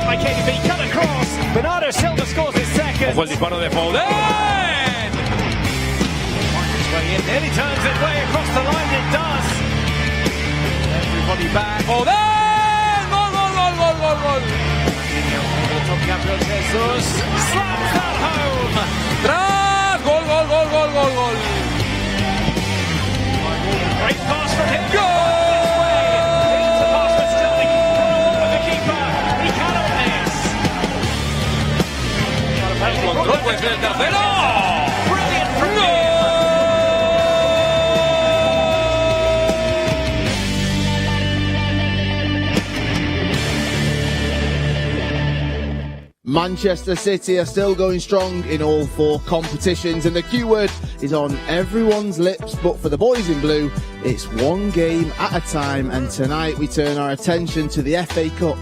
by KDB, cut across. Bernardo Silva scores his second. Ojo el disparo de Foden. Finds his way in, nearly turns it way across the line. It does. Everybody back. Foden. Gol, gol, gol, gol, gol, gol. Gabriel Jesus slams that home. Tras. Gol, gol, gol, gol, gol, gol. Great pass from him. Goal. It's a pass for Sterling. With the keeper. He cannot miss. Control puede ser el tercero. Brilliant from him. Manchester City are still going strong in all four competitions, and the Q word is on everyone's lips, but for the boys in blue, it's one game at a time, and tonight we turn our attention to the FA Cup,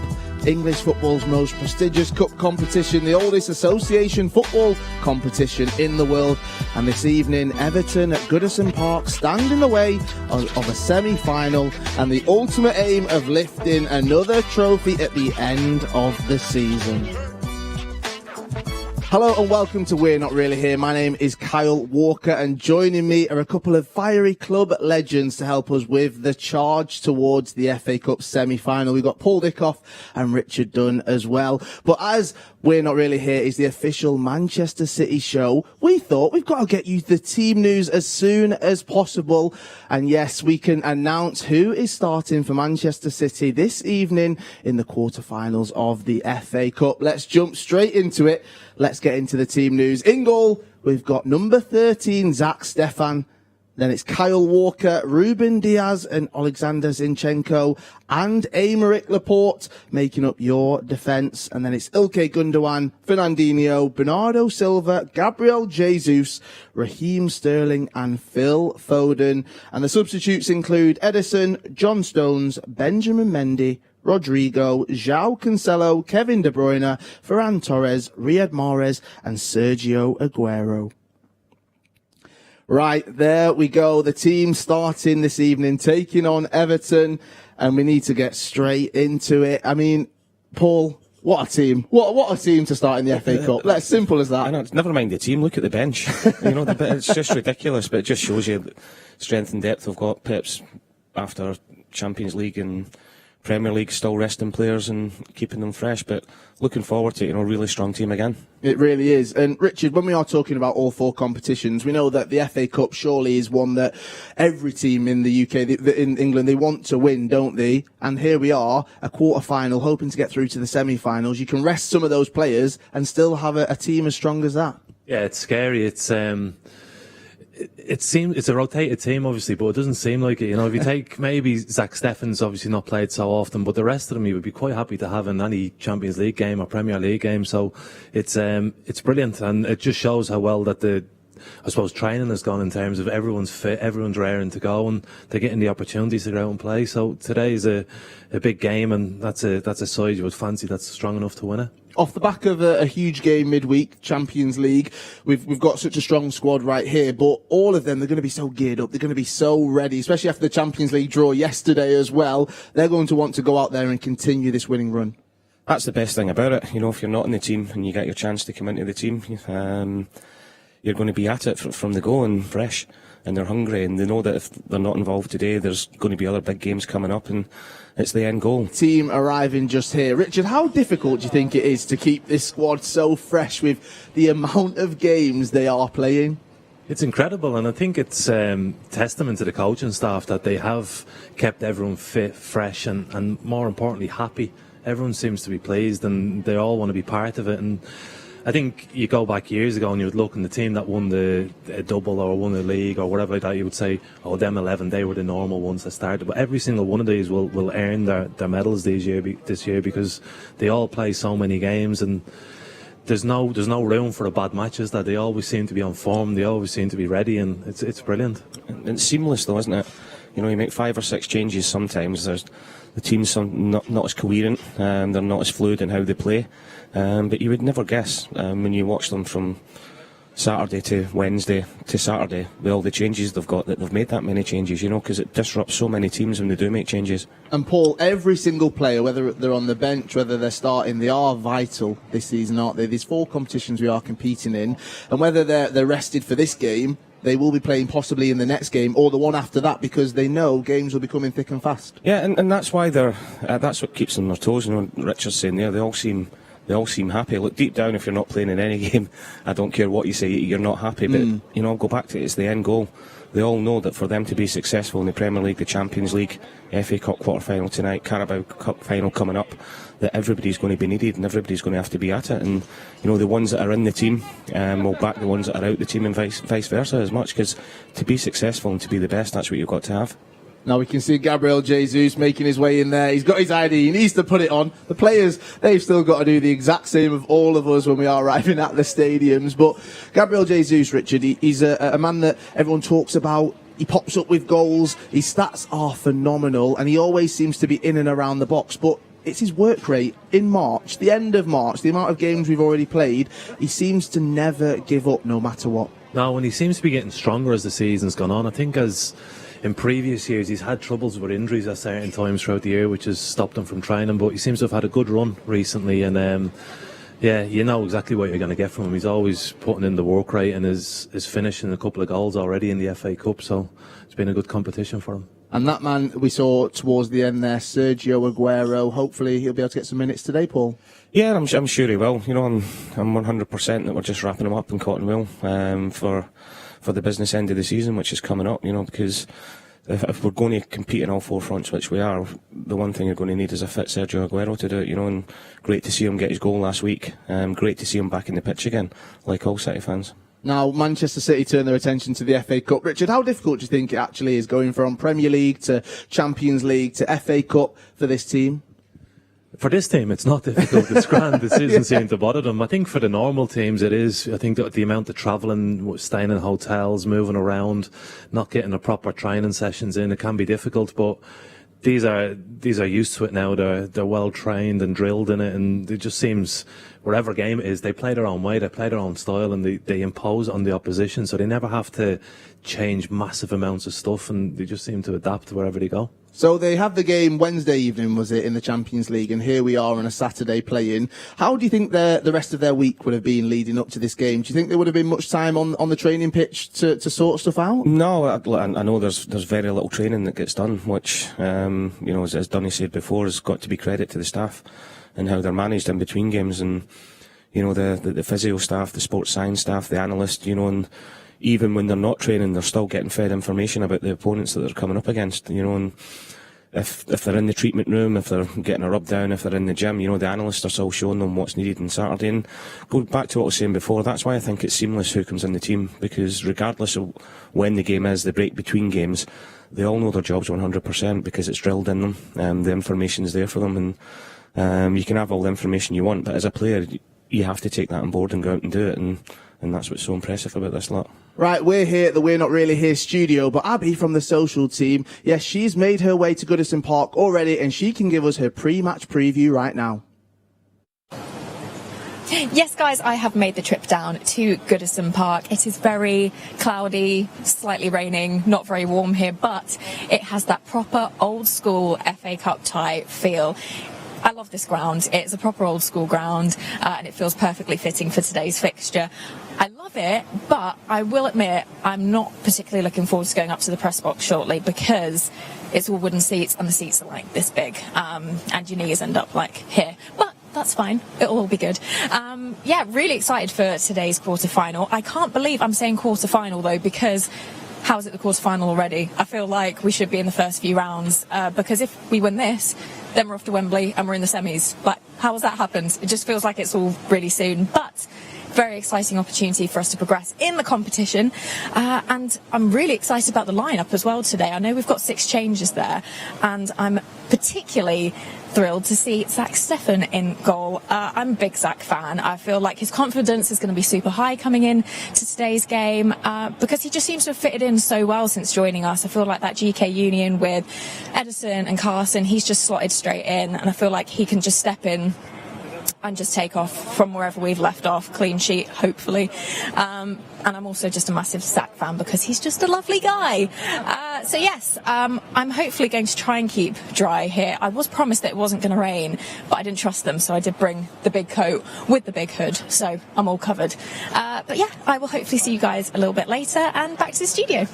English football's most prestigious cup competition, the oldest association football competition in the world, and this evening Everton at Goodison Park stand in the way of a semi-final and the ultimate aim of lifting another trophy at the end of the season. Hello and welcome to We're Not Really Here. My name is Kyle Walker, and joining me are a couple of fiery club legends to help us with the charge towards the FA Cup semi-final. We've got Paul Dickov and Richard Dunne as well. But as We're Not Really Here is the official Manchester City show, we thought we've got to get you the team news as soon as possible. And yes, we can announce who is starting for Manchester City this evening in the quarterfinals of the FA Cup. Let's jump straight into it. Let's get into the team news. In goal, we've got number 13, Zach Stefan. Then it's Kyle Walker, Ruben Diaz and Alexander Zinchenko and Aymeric Laporte making up your defence. And then it's Ilkay Gundogan, Fernandinho, Bernardo Silva, Gabriel Jesus, Raheem Sterling and Phil Foden. And the substitutes include Edison, John Stones, Benjamin Mendy, Rodrigo, João Cancelo, Kevin De Bruyne, Ferran Torres, Riyad Mahrez and Sergio Aguero. Right, there we go. The team starting this evening, taking on Everton, and we need to get straight into it. I mean, Paul, what a team. What a team to start in the FA Cup. That's simple as that. I know, never mind the team, look at the bench. It's just ridiculous, but it just shows you the strength and depth we've got. Pep's after Champions League and Premier League still resting players and keeping them fresh, but looking forward to it, really strong team again. It really is. And Richard, when we are talking about all four competitions, we know that the FA Cup surely is one that every team in the UK, in England, they want to win, don't they? And here we are, a quarter-final, hoping to get through to the semi-finals. You can rest some of those players and still have a team as strong as that. Yeah, it's scary. It's a rotated team, obviously, but it doesn't seem like it. If you take maybe Zach Stefan's obviously not played so often, but the rest of them you would be quite happy to have in any Champions League game or Premier League game. So it's brilliant, and it just shows how well that training has gone in terms of everyone's fit, everyone's raring to go, and they're getting the opportunities to go out and play. So today is a big game, and that's a side you would fancy that's strong enough to win it. Off the back of a huge game midweek, Champions League, we've got such a strong squad right here, but all of them, they're going to be so geared up, they're going to be so ready, especially after the Champions League draw yesterday as well. They're going to want to go out there and continue this winning run. That's the best thing about it. If you're not in the team and you get your chance to come into the team, you're going to be at it from the go and fresh, and they're hungry, and they know that if they're not involved today, there's going to be other big games coming up, and it's the end goal. Team arriving just here. Richard, how difficult do you think it is to keep this squad so fresh with the amount of games they are playing? It's incredible, and I think it's testament to the coaching staff that they have kept everyone fit, fresh, and more importantly, happy. Everyone seems to be pleased, and they all want to be part of it. And I think you go back years ago and you would look, and the team that won the double or won the league or whatever like that, you would say, oh, them 11, they were the normal ones that started. But every single one of these will earn their medals this year because they all play so many games, and there's no room for the bad matches. That they always seem to be on form, they always seem to be ready, and it's brilliant. And it's seamless though, isn't it? You make 5 or 6 changes sometimes. The team's not as coherent, they're not as fluid in how they play. But you would never guess when you watch them from Saturday to Wednesday to Saturday with all the changes they've got, that they've made that many changes, because it disrupts so many teams when they do make changes. And Paul, every single player, whether they're on the bench, whether they're starting, they are vital this season, aren't they? There's 4 competitions we are competing in, and whether they're rested for this game, they will be playing possibly in the next game or the one after that, because they know games will be coming thick and fast. Yeah, and that's why that's what keeps them on their toes. Richard's saying there, they all seem happy. Look, deep down, if you're not playing in any game, I don't care what you say, you're not happy. But I'll go back to it. It's the end goal. They all know that for them to be successful in the Premier League, the Champions League, FA Cup quarter-final tonight, Carabao Cup final coming up, that everybody's going to be needed and everybody's going to have to be at it. And the ones that are in the team will back the ones that are out the team, and vice versa as much, because to be successful and to be the best, that's what you've got to have. Now we can see Gabriel Jesus making his way in there. He's got his ID. He needs to put it on. The players, they've still got to do the exact same of all of us when we are arriving at the stadiums. But Gabriel Jesus, Richard, he's a man that everyone talks about. He pops up with goals. His stats are phenomenal, and he always seems to be in and around the box. But it's his work rate in March, the end of March, the amount of games we've already played. He seems to never give up, no matter what. No, and he seems to be getting stronger as the season's gone on. I think in previous years, he's had troubles with injuries at certain times throughout the year, which has stopped him from training, but he seems to have had a good run recently, and you know exactly what you're going to get from him. He's always putting in the work rate and is finishing a couple of goals already in the FA Cup, so it's been a good competition for him. And that man we saw towards the end there, Sergio Aguero, hopefully he'll be able to get some minutes today, Paul. Yeah, I'm sure he will. I'm 100% that we're just wrapping him up in Cottonwell for the business end of the season, which is coming up, because if we're going to compete in all 4 fronts, which we are, the one thing you're going to need is a fit Sergio Aguero to do it, and great to see him get his goal last week. Great to see him back in the pitch again, like all City fans. Now, Manchester City turn their attention to the FA Cup. Richard, how difficult do you think it actually is going from Premier League to Champions League to FA Cup for this team? For this team, it's not difficult. It's grand. It doesn't seem to bother them. I think for the normal teams, it is. I think the amount of travelling, staying in hotels, moving around, not getting a proper training sessions in, it can be difficult. But these are used to it now. They're well trained and drilled in it, and it just seems wherever game it is, they play their own way, they play their own style, and they impose on the opposition. So they never have to change massive amounts of stuff, and they just seem to adapt wherever they go. So they have the game Wednesday evening, was it, in the Champions League, and here we are on a Saturday playing. How do you think the rest of their week would have been leading up to this game? Do you think there would have been much time on the training pitch to sort stuff out? No, I know there's very little training that gets done, which, as Dunne said before, has got to be credit to the staff and how they're managed in between games, and, the physio staff, the sports science staff, the analysts, and even when they're not training, they're still getting fed information about the opponents that they're coming up against, and if they're in the treatment room, if they're getting a rub down, if they're in the gym, the analysts are still showing them what's needed on Saturday. And going back to what I was saying before, that's why I think it's seamless who comes in the team, because regardless of when the game is, the break between games, they all know their jobs 100% because it's drilled in them, the information's there for them, and you can have all the information you want, but as a player, you have to take that on board and go out and do it, and that's what's so impressive about this lot. Right, we're here at the We're Not Really Here studio, but Abby from the social team, yes, she's made her way to Goodison Park already, and she can give us her pre-match preview right now. Yes, guys, I have made the trip down to Goodison Park. It is very cloudy, slightly raining, not very warm here, but it has that proper old school FA Cup type feel. I love this ground. It's a proper old school ground, and it feels perfectly fitting for today's fixture. I love it, but I will admit I'm not particularly looking forward to going up to the press box shortly, because it's all wooden seats and the seats are like this big, and your knees end up like here. But that's fine. It'll all be good. Really excited for today's quarter-final. I can't believe I'm saying quarter-final, though, because how is it the quarter-final already? I feel like we should be in the first few rounds, because if we win this, then we're off to Wembley and we're in the semis. Like, how has that happened? It just feels like it's all really soon. But very exciting opportunity for us to progress in the competition. And I'm really excited about the lineup as well today. I know we've got 6 changes there, and I'm particularly thrilled to see Zach Steffen in goal. I'm a big Zach fan. I feel like his confidence is going to be super high coming in to today's game, because he just seems to have fitted in so well since joining us. I feel like that GK union with Edison and Carson, he's just slotted straight in, and I feel like he can just step in and just take off from wherever we've left off, clean sheet, hopefully. And I'm also just a massive Sack fan because he's just a lovely guy. So yes, I'm hopefully going to try and keep dry here. I was promised that it wasn't going to rain, but I didn't trust them, so I did bring the big coat with the big hood, so I'm all covered. But yeah, I will hopefully see you guys a little bit later and back to the studio.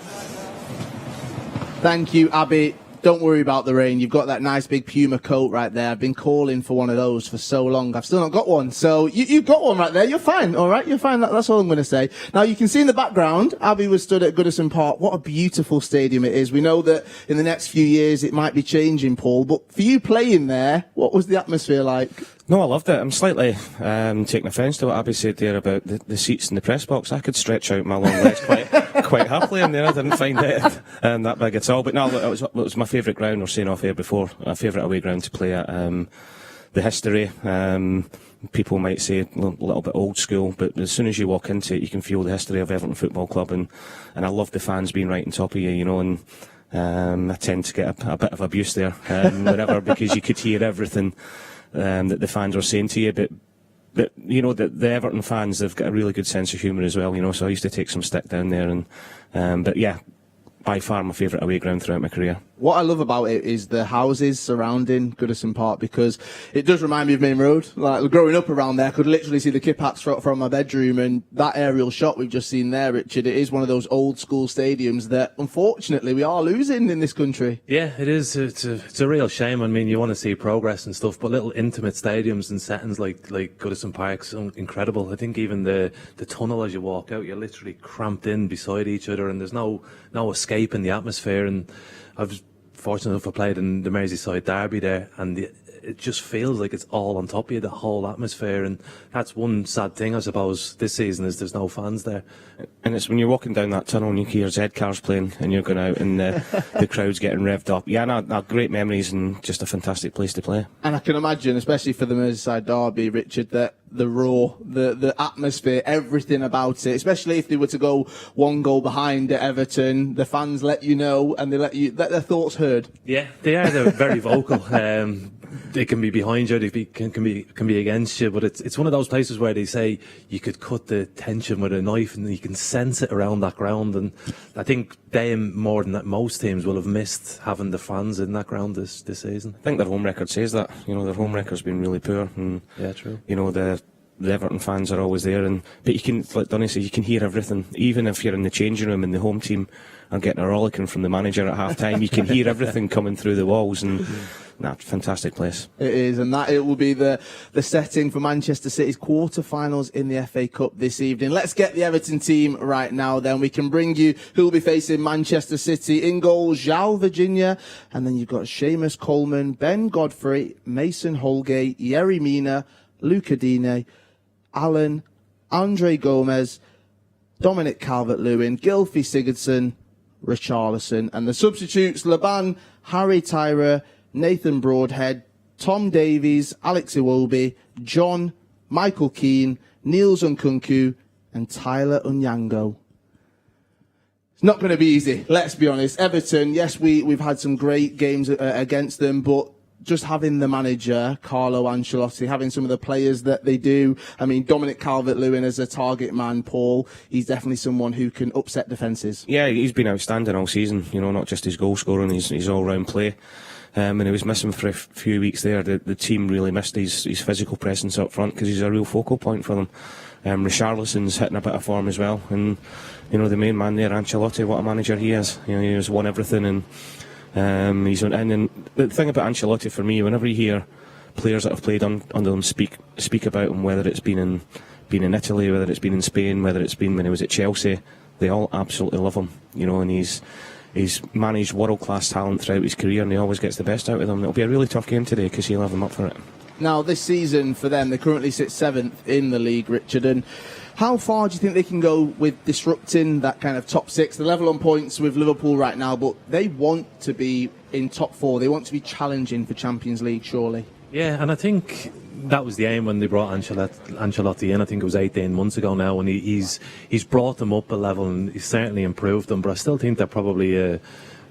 Thank you, Abby. Don't worry about the rain. You've got that nice big Puma coat right there. I've been calling for one of those for so long. I've still not got one. So you've got one right there. You're fine. All right. You're fine. That's all I'm going to say. Now, you can see in the background, Abby was stood at Goodison Park. What a beautiful stadium it is. We know that in the next few years it might be changing, Paul. But for you playing there, what was the atmosphere like? No, I loved it. I'm slightly taking offence to what Abby said there about the seats in the press box. I could stretch out my long legs quite happily in there. I didn't find it that big at all. But no, it was my favourite ground. We were saying off air before, a favourite away ground to play at. The history, people might say a little bit old school, but as soon as you walk into it, you can feel the history of Everton Football Club, and I love the fans being right on top of you, you know, and I tend to get a bit of abuse there whenever, because you could hear everything that the fans were saying to you, but you know, the Everton fans, they've got a really good sense of humour as well, you know, so I used to take some stick down there, and but yeah, by far my favourite away ground throughout my career. What I love about it is the houses surrounding Goodison Park, because it does remind me of Main Road. Like, growing up around there, I could literally see the kip hats from my bedroom, and that aerial shot we've just seen there, Richard, it is one of those old school stadiums that unfortunately we are losing in this country. Yeah, it is. It's a real shame. I mean, you want to see progress and stuff, but little intimate stadiums and settings like Goodison Park's incredible. I think even the tunnel as you walk out, you're literally cramped in beside each other, and there's no escape in the atmosphere. And I was fortunate enough I played in the Merseyside derby there, and it just feels like it's all on top of you, the whole atmosphere. And that's one sad thing, I suppose, this season, is there's no fans there. And it's when you're walking down that tunnel and you hear Z cars playing and you're going out and the crowd's getting revved up. Yeah, no, great memories and just a fantastic place to play. And I can imagine, especially for the Merseyside derby, Richard, that the roar, the atmosphere, everything about it, especially if they were to go one goal behind at Everton, the fans let you know and they let their thoughts heard. Yeah, they are. They're very vocal. They can be behind you, they can be against you, but it's one of those places where they say you could cut the tension with a knife and you can sense it around that ground. And I think they, more than that, most teams will have missed having the fans in that ground this season. I think their home record says that. You know, their home record's been really poor, and yeah, true. You know, the Everton fans are always there, but you can, like Dunne said, you can hear everything. Even if you're in the changing room and the home team are getting a rollicking from the manager at half time, you can hear everything coming through the walls. And fantastic place. It is, and that it will be the setting for Manchester City's quarter-finals in the FA Cup this evening. Let's get the Everton team right now, then. We can bring you who will be facing Manchester City. In goal, João Virginia, and then you've got Seamus Coleman, Ben Godfrey, Mason Holgate, Yerry Mina, Luca Digne, Allen, Andre Gomez, Dominic Calvert-Lewin, Gylfi Sigurdsson, Richarlison, and the substitutes, Laban, Harry Tyra, Nathan Broadhead, Tom Davies, Alex Iwobi, John, Michael Keane, Niels Nkunku, and Tyler Onyango. It's not going to be easy, let's be honest. Everton, yes, we've had some great games against them, but just having the manager, Carlo Ancelotti, having some of the players that they do. I mean, Dominic Calvert-Lewin as a target man, Paul, he's definitely someone who can upset defences. Yeah, he's been outstanding all season, you know, not just his goal scoring, his all-round play. And he was missing for a few weeks there. The team really missed his physical presence up front, because he's a real focal point for them. Richarlison's hitting a bit of form as well. And, you know, the main man there, Ancelotti, what a manager he is. You know, he has won everything, and he's on. And the thing about Ancelotti for me, whenever you hear players that have played under him speak about him, whether it's been in Italy, whether it's been in Spain, whether it's been when he was at Chelsea, they all absolutely love him. You know, and he's managed world-class talent throughout his career, and he always gets the best out of them. It'll be a really tough game today, because he'll have them up for it. Now, this season for them, they currently sit 7th in the league, Richard, and how far do you think they can go with disrupting that kind of top 6? They're level on points with Liverpool right now, but they want to be in top 4. They want to be challenging for Champions League, surely. Yeah, and I think that was the aim when they brought Ancelotti in. I think it was 18 months ago now, and he's brought them up a level, and he's certainly improved them. But I still think they're probably a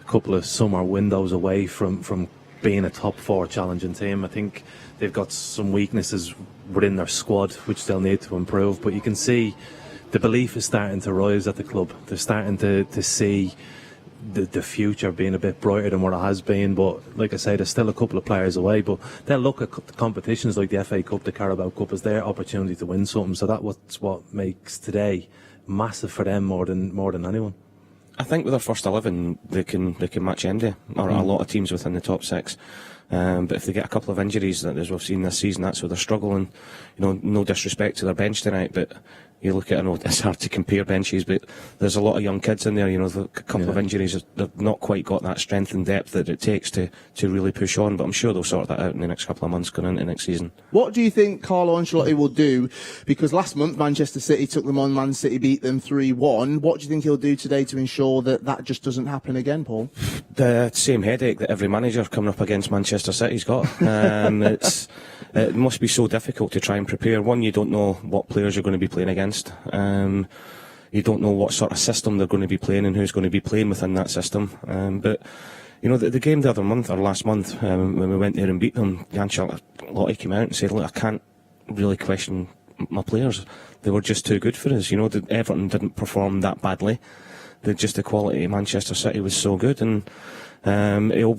couple of summer windows away from being a top 4 challenging team. I think they've got some weaknesses within their squad which they'll need to improve, but you can see the belief is starting to rise at the club. They're starting to see the future being a bit brighter than what it has been, but like I say, there's still a couple of players away, but they'll look at competitions like the FA Cup, the Carabao Cup as their opportunity to win something, so that's what makes today massive for them more than anyone. I think with their first 11 they can match Mendy or a lot of teams within the top 6. But if they get a couple of injuries, that as we've seen this season, that's where they're struggling. No disrespect to their bench tonight, but you look at, I know it's hard to compare benches, but there's a lot of young kids in there. A couple of injuries, they've not quite got that strength and depth that it takes to really push on. But I'm sure they'll sort that out in the next couple of months going into next season. What do you think Carlo Ancelotti will do? Because last month Manchester City took them on, Man City beat them 3-1. What do you think he'll do today to ensure that just doesn't happen again, Paul? The same headache that every manager coming up against Manchester City's got. It must be so difficult to try and prepare. One, you don't know what players you're going to be playing against. You don't know what sort of system they're going to be playing and who's going to be playing within that system. But the game the other month or last month when we went there and beat them, Ancelotti came out and said, "Look, I can't really question my players. They were just too good for us. Everton didn't perform that badly. The quality of Manchester City was so good, and it'll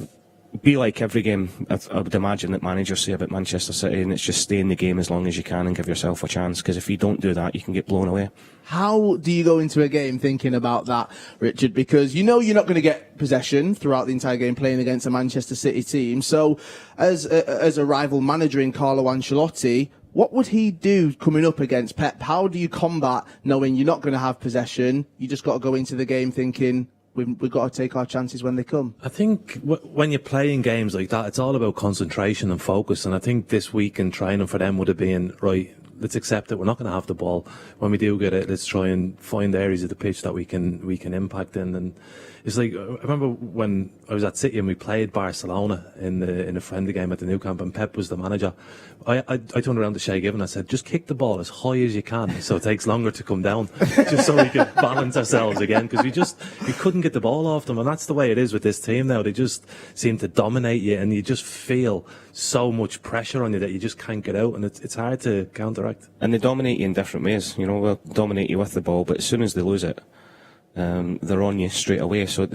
be like every game, I would imagine, that managers say about Manchester City, and it's just stay in the game as long as you can and give yourself a chance, because if you don't do that, you can get blown away." How do you go into a game thinking about that, Richard? Because you're not going to get possession throughout the entire game playing against a Manchester City team. So as a rival manager in Carlo Ancelotti, what would he do coming up against Pep? How do you combat knowing you're not going to have possession? You just got to go into the game thinking, we've got to take our chances when they come. I think when you're playing games like that, it's all about concentration and focus. And I think this week in training for them would have been, right, let's accept that we're not going to have the ball. When we do get it, let's try and find areas of the pitch that we can impact in. And it's like, I remember when I was at City and we played Barcelona in a friendly game at the Nou Camp, and Pep was the manager. I turned around to Shay Given and I said, just kick the ball as high as you can so it takes longer to come down, just so we could balance ourselves again, because we couldn't get the ball off them. And that's the way it is with this team now. They just seem to dominate you, and you just feel so much pressure on you that you just can't get out, and it's hard to counteract. And they dominate you in different ways. They'll dominate you with the ball, but as soon as they lose it, they're on you straight away. So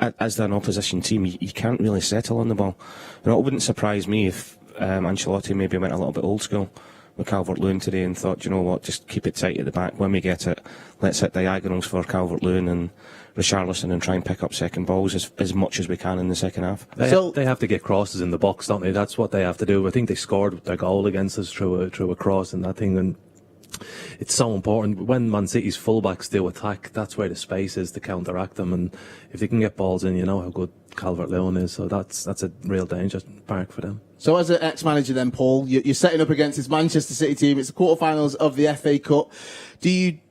as an opposition team, you can't really settle on the ball. It wouldn't surprise me if Ancelotti maybe went a little bit old school with Calvert-Lewin today and thought, you know what, just keep it tight at the back. When we get it, let's hit diagonals for Calvert-Lewin and Richarlison and try and pick up second balls as much as we can in the second half. They have to get crosses in the box, don't they? That's what they have to do. I think they scored their goal against us through a cross and that thing, and it's so important. When Man City's fullbacks do attack, that's where the space is to counteract them, and if they can get balls in, you know how good Calvert-Lewin is, so that's a real danger mark for them. So as an ex-manager then, Paul, you're setting up against this Manchester City team. It's the quarterfinals of the FA Cup.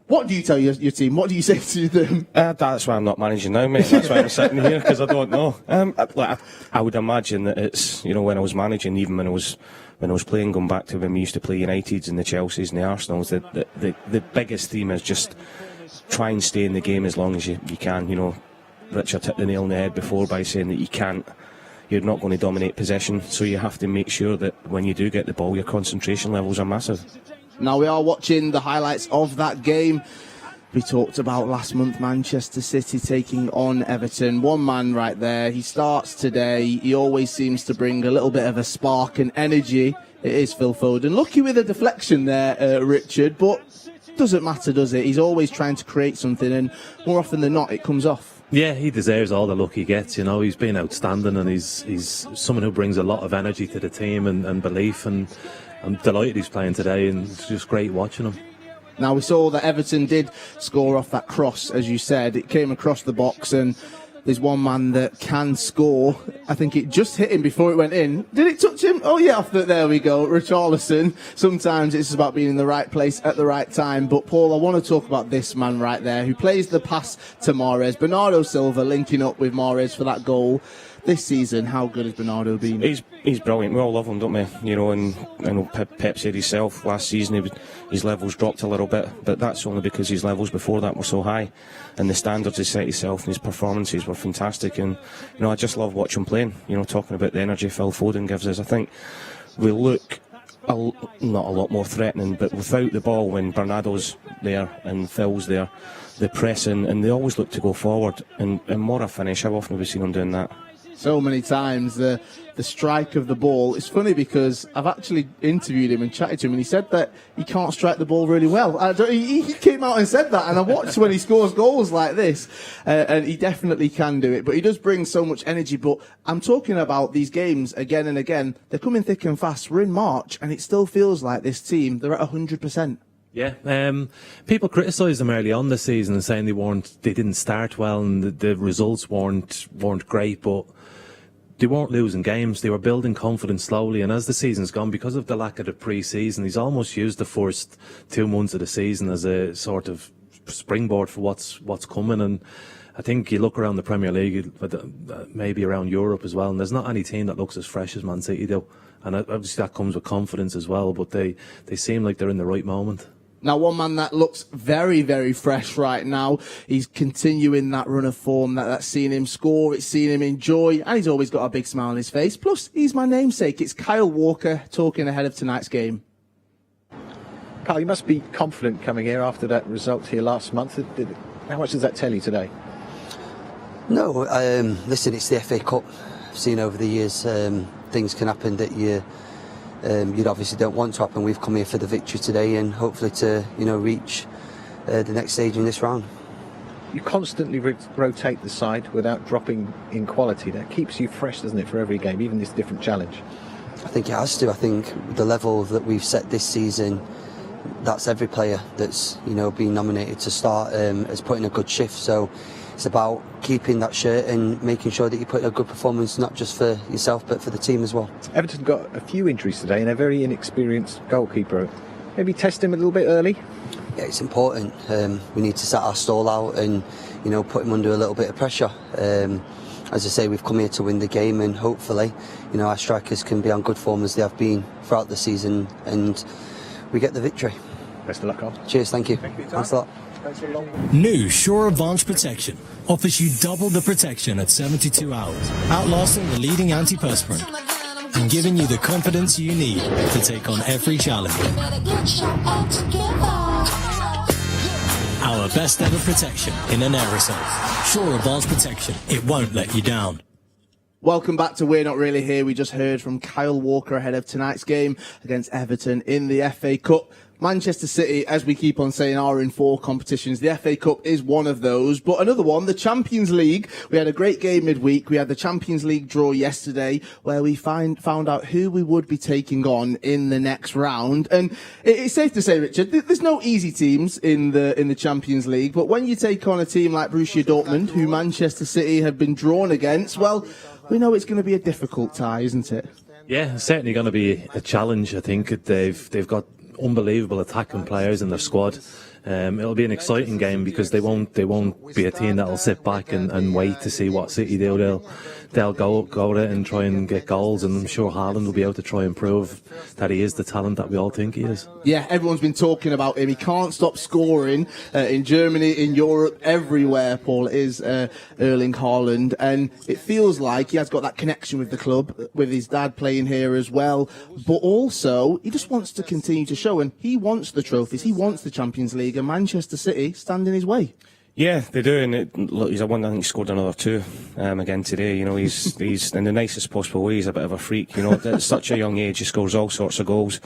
What do you tell your team? What do you say to them? That's why I'm not managing now, mate. That's why I'm sitting here, because I don't know. I would imagine that it's, when I was managing, even when I was playing, going back to when we used to play Uniteds and the Chelseas and the Arsenals, the biggest theme is just try and stay in the game as long as you can. Richard hit the nail on the head before by saying that you're not going to dominate possession, so you have to make sure that when you do get the ball, your concentration levels are massive. Now we are watching the highlights of that game. We talked about last month Manchester City taking on Everton. One man right there. He starts today. He always seems to bring a little bit of a spark and energy. It is Phil Foden. Lucky with a deflection there, Richard, but doesn't matter, does it? He's always trying to create something, and more often than not, it comes off. Yeah, he deserves all the luck he gets. He's been outstanding, and he's someone who brings a lot of energy to the team and belief, and I'm delighted he's playing today, and it's just great watching him. Now, we saw that Everton did score off that cross, as you said. It came across the box, and there's one man that can score. I think it just hit him before it went in. Did it touch him? Oh, yeah, there we go. Richarlison. Sometimes it's about being in the right place at the right time. But, Paul, I want to talk about this man right there who plays the pass to Mahrez. Bernardo Silva linking up with Mahrez for that goal. this season, how good has Bernardo been? He's brilliant. We all love him, don't we? You know, and I know Pep said himself last season his levels dropped a little bit, but that's only because his levels before that were so high, and the standards he set himself and his performances were fantastic. And you know, I just love watching him playing. You know, talking about the energy Phil Foden gives us, I think we look not a lot more threatening, but without the ball, when Bernardo's there and Phil's there, the pressing, and they always look to go forward. And more a finish. How often have we seen them doing that? So many times. The strike of the ball. It's funny because I've actually interviewed him and chatted to him, and he said that he can't strike the ball really well. He came out and said that, and I watched when he scores goals like this, and he definitely can do it. But he does bring so much energy. But I'm talking about these games again and again. They're coming thick and fast. We're in March, and it still feels like this team, they're at 100%. Yeah, people criticised them early on this season and saying they didn't start well and the results weren't great, but they weren't losing games. They were building confidence slowly, and as the season's gone, because of the lack of the pre-season, he's almost used the first 2 months of the season as a sort of springboard for what's coming. And I think you look around the Premier League, maybe around Europe as well, and there's not any team that looks as fresh as Man City do. And obviously that comes with confidence as well, but they seem like they're in the right moment. Now, one man that looks very, very fresh right now, he's continuing that run of form that's seen him score, it's seen him enjoy, and he's always got a big smile on his face. Plus, he's my namesake. It's Kyle Walker talking ahead of tonight's game. Kyle, you must be confident coming here after that result here last month. How much does that tell you today? No, listen, it's the FA Cup. I've seen over the years things can happen that you'd obviously don't want to happen. We've come here for the victory today and hopefully to reach the next stage in this round. You constantly rotate the side without dropping in quality. That keeps you fresh, doesn't it, for every game, even this different challenge? I think it has to. I think the level that we've set this season, that's every player that's been nominated to start as putting a good shift. So it's about keeping that shirt and making sure that you put a good performance, not just for yourself but for the team as well. Everton got a few injuries today and a very inexperienced goalkeeper. Maybe test him a little bit early? Yeah, it's important. We need to set our stall out and put him under a little bit of pressure. As I say, we've come here to win the game, and hopefully our strikers can be on good form as they have been throughout the season, and we get the victory. Best of luck, Carl. Cheers, thank you. Thanks a lot. New Wnrh Protection offers you double the protection at 72 hours, outlasting the leading antiperspirant and giving you the confidence you need to take on every challenge. Our best ever protection in an aerosol. Wnrh Protection, it won't let you down. Welcome back to We're Not Really Here. We just heard from Kyle Walker ahead of tonight's game against Everton in the FA Cup. Manchester City, as we keep on saying, are in 4 competitions. The FA Cup is one of those, but another one, the Champions League. We had a great game midweek. We had the Champions League draw yesterday, where we found out who we would be taking on in the next round. And it's safe to say, Richard, there's no easy teams in the Champions League, but when you take on a team like Borussia Dortmund, who Manchester City have been drawn against, well, we know it's going to be a difficult tie, isn't it? Yeah, it's certainly going to be a challenge. I think they've got unbelievable attacking players in their squad. It'll be an exciting game because they won't be a team that'll sit back and wait to see what City do. They'll go at it and try and get goals, and I'm sure Haaland will be able to try and prove that he is the talent that we all think he is. Yeah, everyone's been talking about him. He can't stop scoring in Germany, in Europe, everywhere, Paul, is Erling Haaland. And it feels like he has got that connection with the club, with his dad playing here as well. But also, he just wants to continue to show, and he wants the trophies. He wants the Champions League, and Manchester City stand in his way. Yeah, they do, and look, he's a one. I think he scored another 2 again today. He's in the nicest possible way. He's a bit of a freak. At such a young age, he scores all sorts of goals.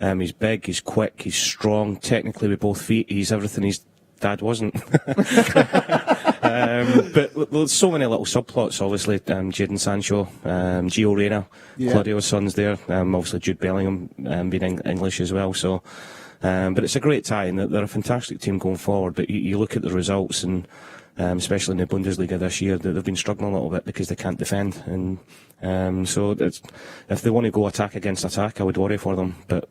He's big, he's quick, he's strong. Technically, with both feet, he's everything his dad wasn't. But there's so many little subplots. Obviously, Jadon Sancho, Gio Reyna, Claudio's son's there. Obviously, Jude Bellingham being English as well. So. But it's a great tie, and they're a fantastic team going forward. But you look at the results, and especially in the Bundesliga this year, they've been struggling a little bit because they can't defend. And so if they want to go attack against attack, I would worry for them. But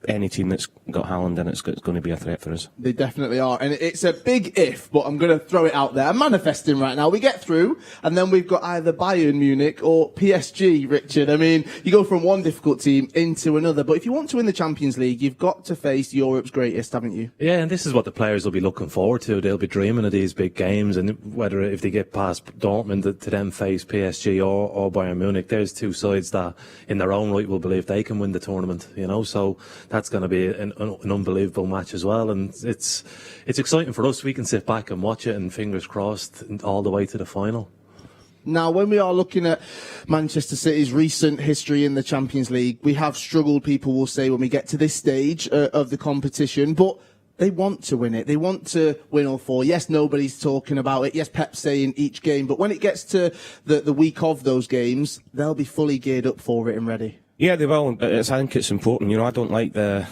any team that's got Haaland in it's going to be a threat for us. They definitely are, and it's a big if, but I'm going to throw it out there. I'm manifesting right now. We get through, and then we've got either Bayern Munich or PSG, Richard. I mean, you go from one difficult team into another, but if you want to win the Champions League, you've got to face Europe's greatest, haven't you? Yeah, and this is what the players will be looking forward to. They'll be dreaming of these big games, and whether if they get past Dortmund to then face PSG or Bayern Munich, there's two sides that in their own right will believe they can win the tournament, you know, so that's going to be an unbelievable match as well, and it's exciting for us. We can sit back and watch it, and fingers crossed all the way to the final. Now, when we are looking at Manchester City's recent history in the Champions League, we have struggled, people will say, when we get to this stage of the competition, but they want to win it. They want to win all four. Yes, nobody's talking about it. Yes, Pep's saying each game, but when it gets to the week of those games, they'll be fully geared up for it and ready. Yeah, they will. I think it's important. You know, I don't like the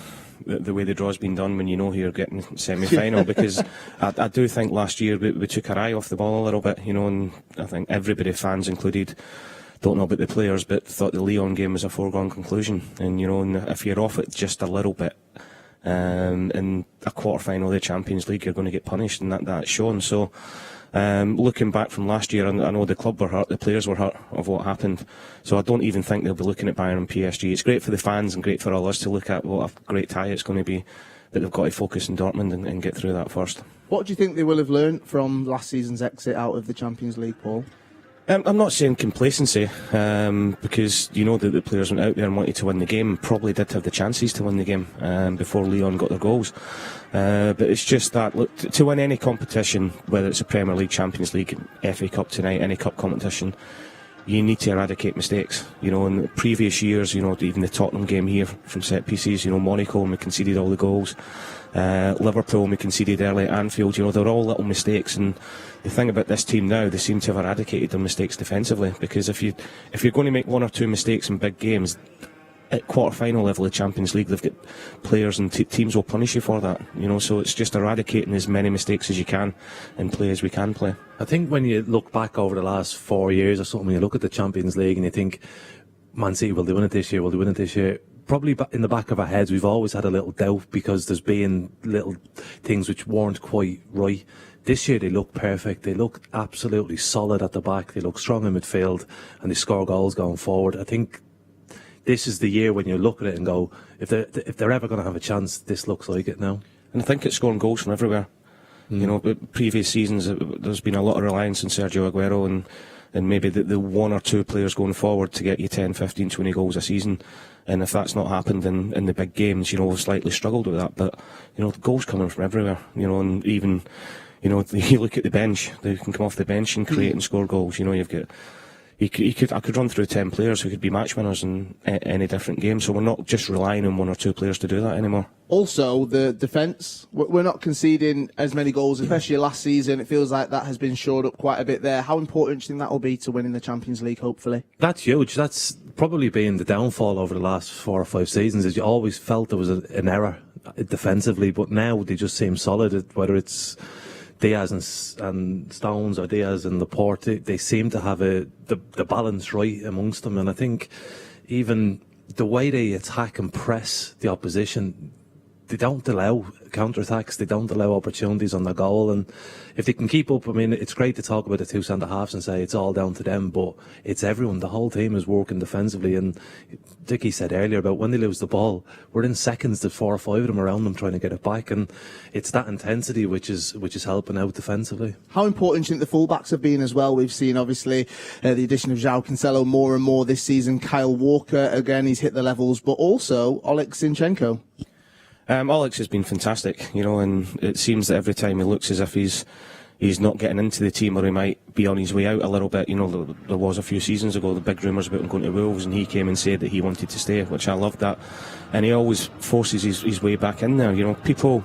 way the draw's been done when you know who you're getting semi-final because I do think last year we took our eye off the ball a little bit, you know, and I think everybody, fans included, don't know about the players, but thought the Lyon game was a foregone conclusion. And, you know, and if you're off it just a little bit in a quarter-final of the Champions League, you're going to get punished, and that's shown. So looking back from last year, I know the club were hurt, the players were hurt of what happened, so I don't even think they'll be looking at Bayern and PSG. It's great for the fans and great for all us to look at what a great tie it's going to be, but they've got to focus in Dortmund and get through that first. What do you think they will have learned from last season's exit out of the Champions League, Paul? I'm not saying complacency, because you know that the players went out there and wanted to win the game, probably did have the chances to win the game before Lyon got their goals. But it's just that, look, to win any competition, whether it's a Premier League, Champions League, FA Cup tonight, any cup competition, you need to eradicate mistakes. You know, in the previous years, you know, even the Tottenham game here from set pieces, you know, Monaco, and we conceded all the goals. Liverpool, and we conceded early at Anfield, you know, they're all little mistakes, and the thing about this team now, they seem to have eradicated their mistakes defensively, because if you're going to make one or two mistakes in big games, at quarter-final level of Champions League, they've got players and teams will punish you for that, you know, so it's just eradicating as many mistakes as you can and play as we can play. I think when you look back over the last 4 years or something, when you look at the Champions League and you think, Man City, will they win it this year, will they win it this year? Probably in the back of our heads, we've always had a little doubt because there's been little things which weren't quite right. This year they look perfect. They look absolutely solid at the back. They look strong in midfield, and they score goals going forward. I think this is the year when you look at it and go, if they're ever going to have a chance, this looks like it now. And I think it's scoring goals from everywhere. You know, previous seasons there's been a lot of reliance on Sergio Aguero and maybe the one or two players going forward to get you 10, 15, 20 goals a season. And if that's not happened in the big games, you know, we've slightly struggled with that. But, you know, the goals coming from everywhere, you know, and even, you know, you look at the bench, they can come off the bench and create and score goals. You know, you've got, I could run through 10 players who could be match winners in any different game. So we're not just relying on one or two players to do that anymore. Also, the defence, we're not conceding as many goals, especially last season. It feels like that has been shored up quite a bit there. How important do you think that will be to winning the Champions League, hopefully? That's huge. That's probably been the downfall over the last 4 or 5 seasons, is you always felt there was an error defensively, but now they just seem solid, whether it's Diaz and Stones or Diaz and Laporte, they seem to have the balance right amongst them. And I think even the way they attack and press the opposition, they don't allow counter-attacks, they don't allow opportunities on the goal, and if they can keep up, I mean, it's great to talk about the two centre-halves and say it's all down to them, but it's everyone, the whole team is working defensively, and Dickie said earlier about when they lose the ball, we're in seconds to 4 or 5 of them around them trying to get it back, and it's that intensity which is helping out defensively. How important do you think the fullbacks have been as well? We've seen, obviously, the addition of João Cancelo more and more this season. Kyle Walker, again, he's hit the levels, but also Oleg Zinchenko. Alex has been fantastic, you know, and it seems that every time he looks as if he's not getting into the team, or he might be on his way out a little bit. You know, there was a few seasons ago the big rumours about him going to Wolves, and he came and said that he wanted to stay, which I loved that. And he always forces his way back in there. You know, people,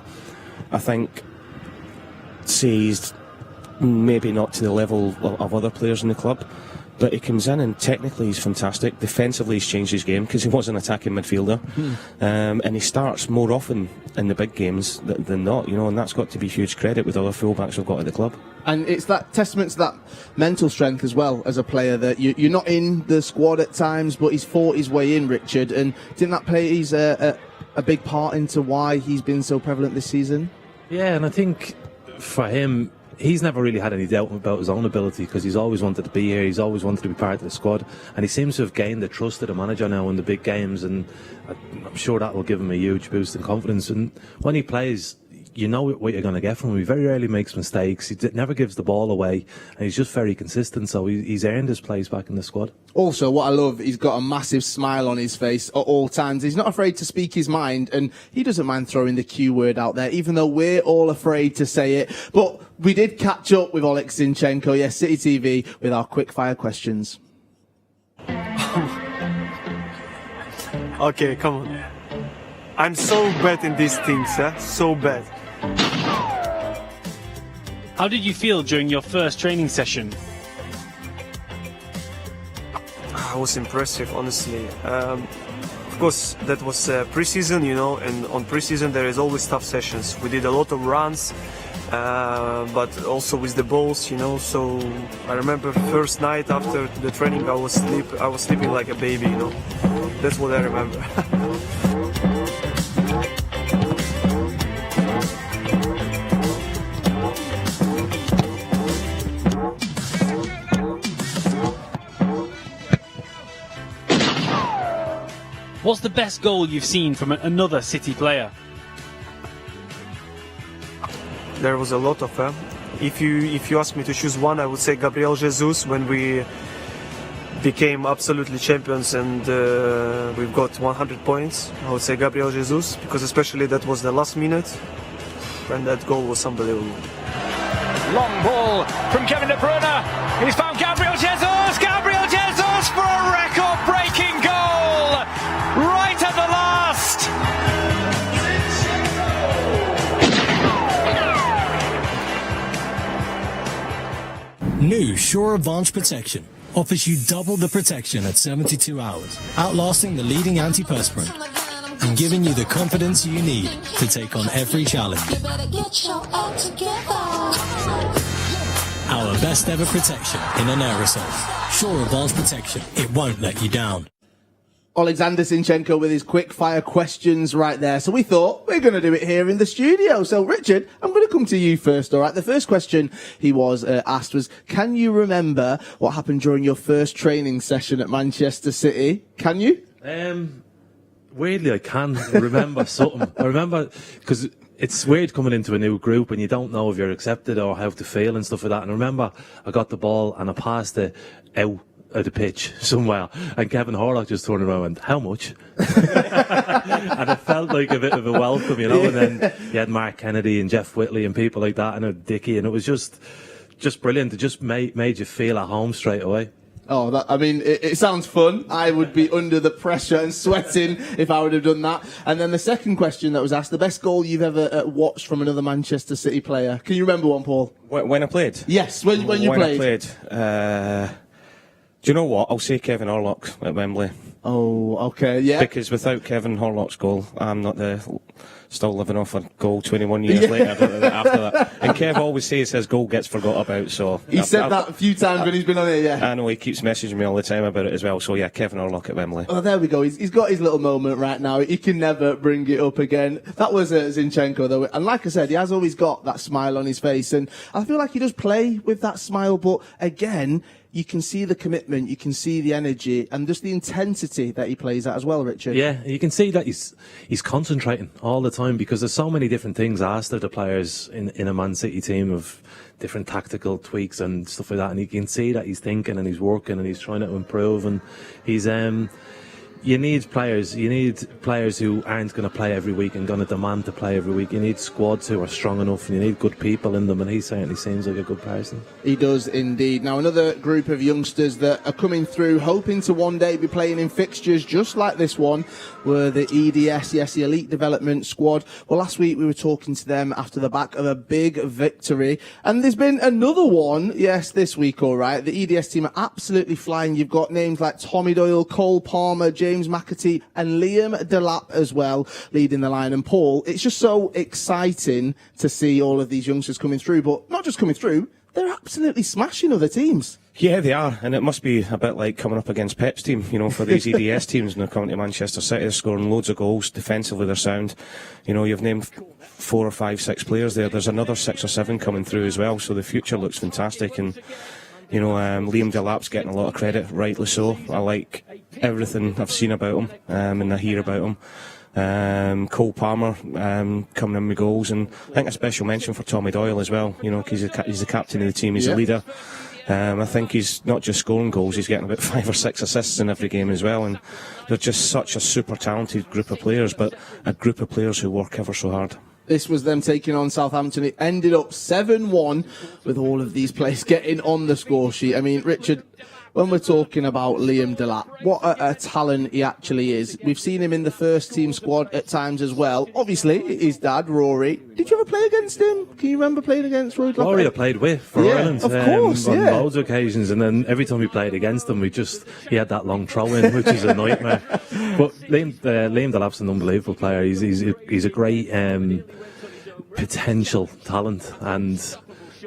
I think, say he's maybe not to the level of other players in the club, but he comes in and technically he's fantastic. Defensively he's changed his game because he was an attacking midfielder, and he starts more often in the big games than not, you know, and that's got to be huge credit with other fullbacks we've got at the club. And it's that testament to that mental strength as well as a player, that you're not in the squad at times, but he's fought his way in, Richard, and didn't that play his a big part into why he's been so prevalent this season? Yeah, and I think for him, he's never really had any doubt about his own ability because he's always wanted to be here, he's always wanted to be part of the squad, and he seems to have gained the trust of the manager now in the big games, and I'm sure that will give him a huge boost in confidence. And when he plays, you know what you're going to get from him. He very rarely makes mistakes, he never gives the ball away, and he's just very consistent, so he's earned his place back in the squad. Also, what I love, he's got a massive smile on his face at all times. He's not afraid to speak his mind, and he doesn't mind throwing the Q word out there, even though we're all afraid to say it. But we did catch up with Oleg Zinchenko, yes, City TV, with our quick-fire questions. Okay, come on. I'm so bad in these things, so bad. How did you feel during your first training session? It was impressive, honestly. Of course, that was pre-season, you know, and on pre-season there is always tough sessions. We did a lot of runs, but also with the balls, you know. So I remember first night after the training, I was sleeping like a baby, you know. That's what I remember. What's the best goal you've seen from another City player? There was a lot of them. If you ask me to choose one, I would say Gabriel Jesus, when we became absolutely champions and we've got 100 points. I would say Gabriel Jesus, because especially that was the last minute, and that goal was unbelievable. Long ball from Kevin De Bruyne. He's found Gabriel Jesus. Gabriel Jesus for a record-breaking goal. Right at the last. New Sure Advanced Protection offers you double the protection at 72 hours, outlasting the leading antiperspirant and giving you the confidence you need to take on every challenge. Our best ever protection in an aerosol. Sure Advanced Protection. It won't let you down. Alexander Zinchenko with his quick fire questions right there. So we thought we're going to do it here in the studio. So Richard, I'm going to come to you first, all right? The first question he was asked was, can you remember what happened during your first training session at Manchester City? Can you? Weirdly, I can remember something. I remember, because it's weird coming into a new group and you don't know if you're accepted or how to feel and stuff like that. And I remember I got the ball and I passed it out at the pitch somewhere, and Kevin Horlock just turned around and went, how much? And it felt like a bit of a welcome, you know. And then you had Mark Kennedy and Jeff Whitley and people like that, and Dickie, and it was just brilliant. It just made you feel at home straight away. Oh, it sounds fun. I would be under the pressure and sweating if I would have done that. And then the second question that was asked, the best goal you've ever watched from another Manchester City player. Can you remember one, Paul? When I played? Yes, when you played. When I played. Do you know what? I'll say Kevin Horlock at Wembley. Oh, okay, yeah. Because without Kevin Horlock's goal, I'm not still living off a goal 21 years later after that. And Kev always says his goal gets forgot about, so... He said that a few times when he's been on here, yeah. I know, he keeps messaging me all the time about it as well, so yeah, Kevin Horlock at Wembley. Oh, there we go. He's got his little moment right now. He can never bring it up again. That was Zinchenko, though. And like I said, he has always got that smile on his face, and I feel like he does play with that smile, but again, you can see the commitment, you can see the energy, and just the intensity that he plays at as well, Richard. Yeah, you can see that he's concentrating all the time, because there's so many different things asked of the players in a Man City team, of different tactical tweaks and stuff like that, and you can see that he's thinking and he's working and he's trying to improve, and he's you need players who aren't going to play every week and going to demand to play every week. You need squads who are strong enough, and you need good people in them, and he certainly seems like a good person. He does indeed. Now, another group of youngsters that are coming through, hoping to one day be playing in fixtures just like this one, were the EDS, yes, the Elite Development Squad. Well, last week we were talking to them after the back of a big victory, and there's been another one, yes, this week, all right. The EDS team are absolutely flying. You've got names like Tommy Doyle, Cole Palmer, James McAtee and Liam Delap as well, leading the line. And Paul, it's just so exciting to see all of these youngsters coming through, but not just coming through, they're absolutely smashing other teams. Yeah, they are, and it must be a bit like coming up against Pep's team, for these EDS teams, and they're coming to Manchester City. They're scoring loads of goals. Defensively, they're sound. You've named 4 or 5, 6 players there. There's another 6 or 7 coming through as well, so the future looks fantastic. And Liam Delap's getting a lot of credit, rightly so. I like everything I've seen about him, and I hear about him. Cole Palmer coming in with goals, and I think a special mention for Tommy Doyle as well. Because he's the captain of the team, he's a leader. I think he's not just scoring goals, he's getting about 5 or 6 assists in every game as well, and they're just such a super talented group of players, but a group of players who work ever so hard. This was them taking on Southampton. It ended up 7-1 with all of these players getting on the score sheet. I mean, Richard, when we're talking about Liam Delap, what a talent he actually is. We've seen him in the first team squad at times as well. Obviously, his dad, Rory. Did you ever play against him? Can you remember playing against Rory? Rory I played with for Ireland. Of course, on loads of occasions, and then every time we played against him, he had that long throw-in, which is a nightmare. But Liam Delap's an unbelievable player. He's a great potential talent, and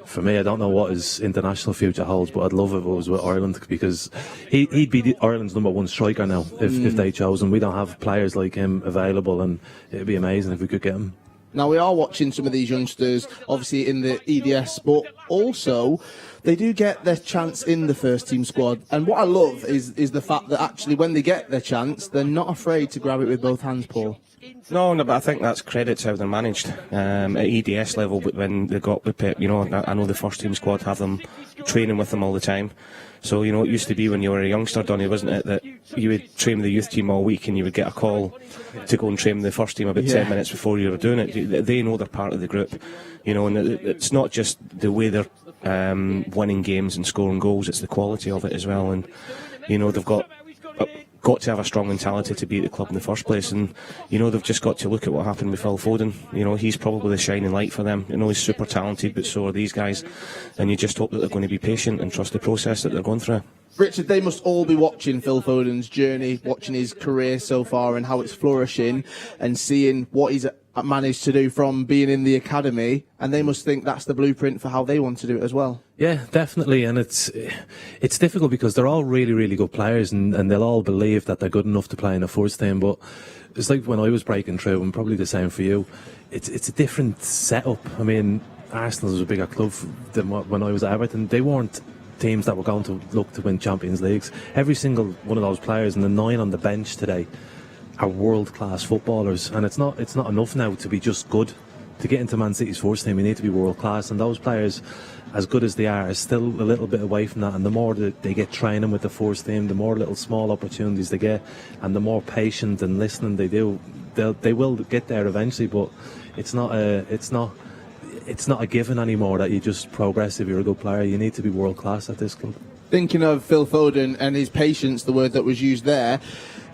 for me, I don't know what his international future holds, but I'd love if it was with Ireland, because he'd be Ireland's #1 striker now if they chose him. We don't have players like him available, and it'd be amazing if we could get him. Now, we are watching some of these youngsters, obviously in the EDS, but also they do get their chance in the first team squad. And what I love is the fact that actually when they get their chance, they're not afraid to grab it with both hands, Paul. No, but I think that's credit to how they're managed at EDS level. But when they got with Pep, I know the first team squad have them training with them all the time. So it used to be when you were a youngster, Donny, wasn't it, that you would train with the youth team all week and you would get a call to go and train with the first team about 10 minutes before you were doing it. They know they're part of the group, and it's not just the way they're winning games and scoring goals; it's the quality of it as well. And they've got to have a strong mentality to be at the club in the first place, and they've just got to look at what happened with Phil Foden. He's probably the shining light for them. He's super talented, but so are these guys, and you just hope that they're going to be patient and trust the process that they're going through. Richard, they must all be watching Phil Foden's journey, watching his career so far and how it's flourishing, and seeing what he's managed to do from being in the academy, and they must think that's the blueprint for how they want to do it as well. Yeah, definitely, and it's difficult because they're all really, really good players, and they'll all believe that they're good enough to play in a first team, but it's like when I was breaking through, and probably the same for you, it's a different setup. I mean, Arsenal was a bigger club than when I was at Everton. They weren't teams that were going to look to win Champions Leagues. Every single one of those players, and the 9 on the bench today, are world-class footballers, and it's not enough now to be just good. To get into Man City's first team, you need to be world-class, and those players, as good as they are still a little bit away from that. And the more that they get training with the first team, the more little small opportunities they get, and the more patient and listening they do, they will get there eventually. But it's not a given anymore that you just progress if you're a good player. You need to be world-class at this club. Thinking of Phil Foden and his patience, the word that was used there,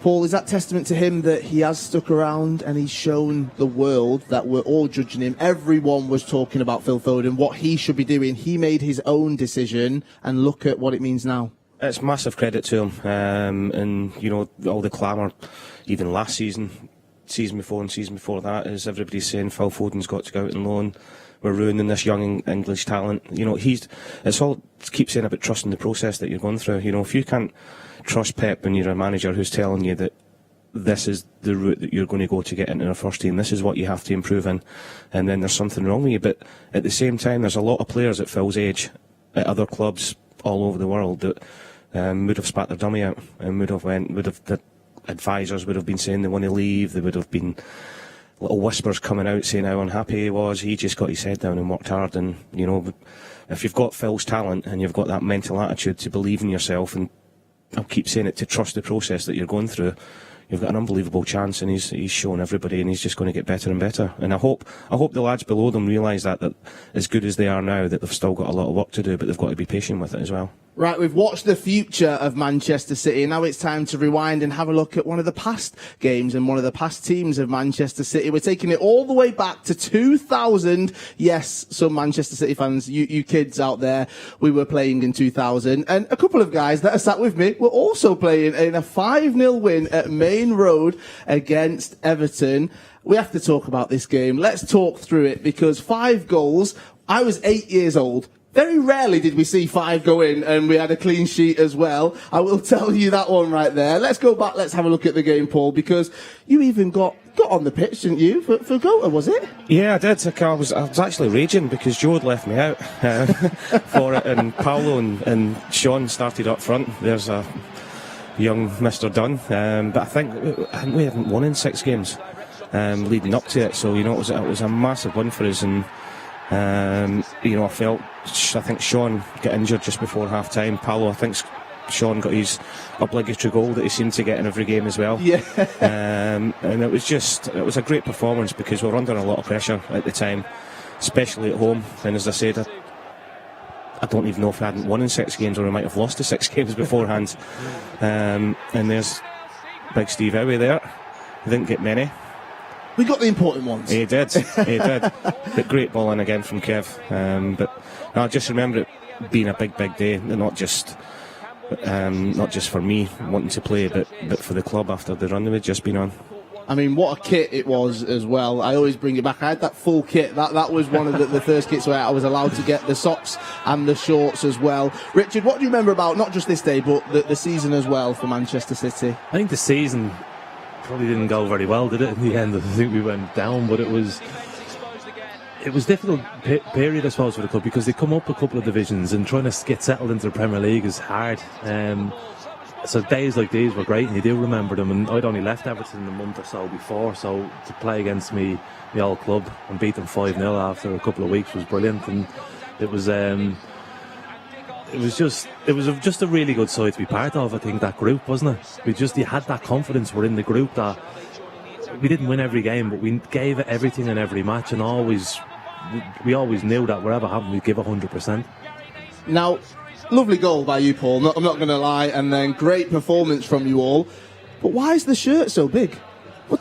Paul, is that testament to him that he has stuck around and he's shown the world that we're all judging him? Everyone was talking about Phil Foden, what he should be doing. He made his own decision, and look at what it means now. It's massive credit to him, and all the clamour, even last season before and season before that, is everybody's saying Phil Foden's got to go out and loan. We're ruining this young English talent. It's all keep saying about trusting the process that you're going through. If you can't trust Pep when you're a manager who's telling you that this is the route that you're going to go to get into the first team, this is what you have to improve in, and then there's something wrong with you. But at the same time, there's a lot of players at Phil's age at other clubs all over the world that would have spat their dummy out and the advisors would have been saying they want to leave. There would have been little whispers coming out saying how unhappy he was. He just got his head down and worked hard, and if you've got Phil's talent and you've got that mental attitude to believe in yourself, and I'll keep saying it, to trust the process that you're going through, you've got an unbelievable chance, and he's shown everybody, and he's just going to get better and better. And I hope the lads below them realise that as good as they are now, that they've still got a lot of work to do, but they've got to be patient with it as well. Right, we've watched the future of Manchester City. Now it's time to rewind and have a look at one of the past games and one of the past teams of Manchester City. We're taking it all the way back to 2000. Yes, some Manchester City fans, you kids out there, we were playing in 2000. And a couple of guys that are sat with me were also playing in a 5-0 win at Main Road against Everton. We have to talk about this game. Let's talk through it, because 5 goals. I was 8 years old. Very rarely did we see 5 go in, and we had a clean sheet as well. I will tell you that one right there. Let's go back, let's have a look at the game, Paul, because you even got on the pitch, didn't you, for Gota, was it? Yeah, I did. I was actually raging because Joe had left me out for it, and Paolo and Sean started up front. There's a young Mr. Dunne, but I think we haven't won in 6 games leading up to it, so it was a massive win for us, and I think Sean got injured just before half time. Paolo, I think Sean got his obligatory goal that he seemed to get in every game as well. Yeah. And it was a great performance because we were under a lot of pressure at the time, especially at home. And as I said, I don't even know if we hadn't won in 6 games, or we might have lost the 6 games beforehand. And there's big Steve Howie there. He didn't get many. We got the important ones. He did. But great ball in again from Kev. But I just remember it being a big day, not just for me wanting to play, but for the club after the run we'd just been on. I mean, what a kit it was as well. I always bring it back. I had that full kit. That was one of the first kits where I was allowed to get the socks and the shorts as well. Richard, what do you remember about not just this day, but the season as well for Manchester City? I think the season probably didn't go very well, did it? In the end, I think we went down, but it was difficult period, I suppose, for the club, because they come up a couple of divisions, and trying to get settled into the Premier League is hard. So days like these were great, and you do remember them. And I'd only left Everton a month or so before, so to play against my old club and beat them 5-0 after a couple of weeks was brilliant. And it was just a really good side to be part of. I think that group, wasn't it? You had that confidence. We're in the group that we didn't win every game, but we gave it everything in every match, and we always knew that wherever happened, we'd give 100%. Now, lovely goal by you, Paul, I'm not going to lie, and then great performance from you all. But why is the shirt so big?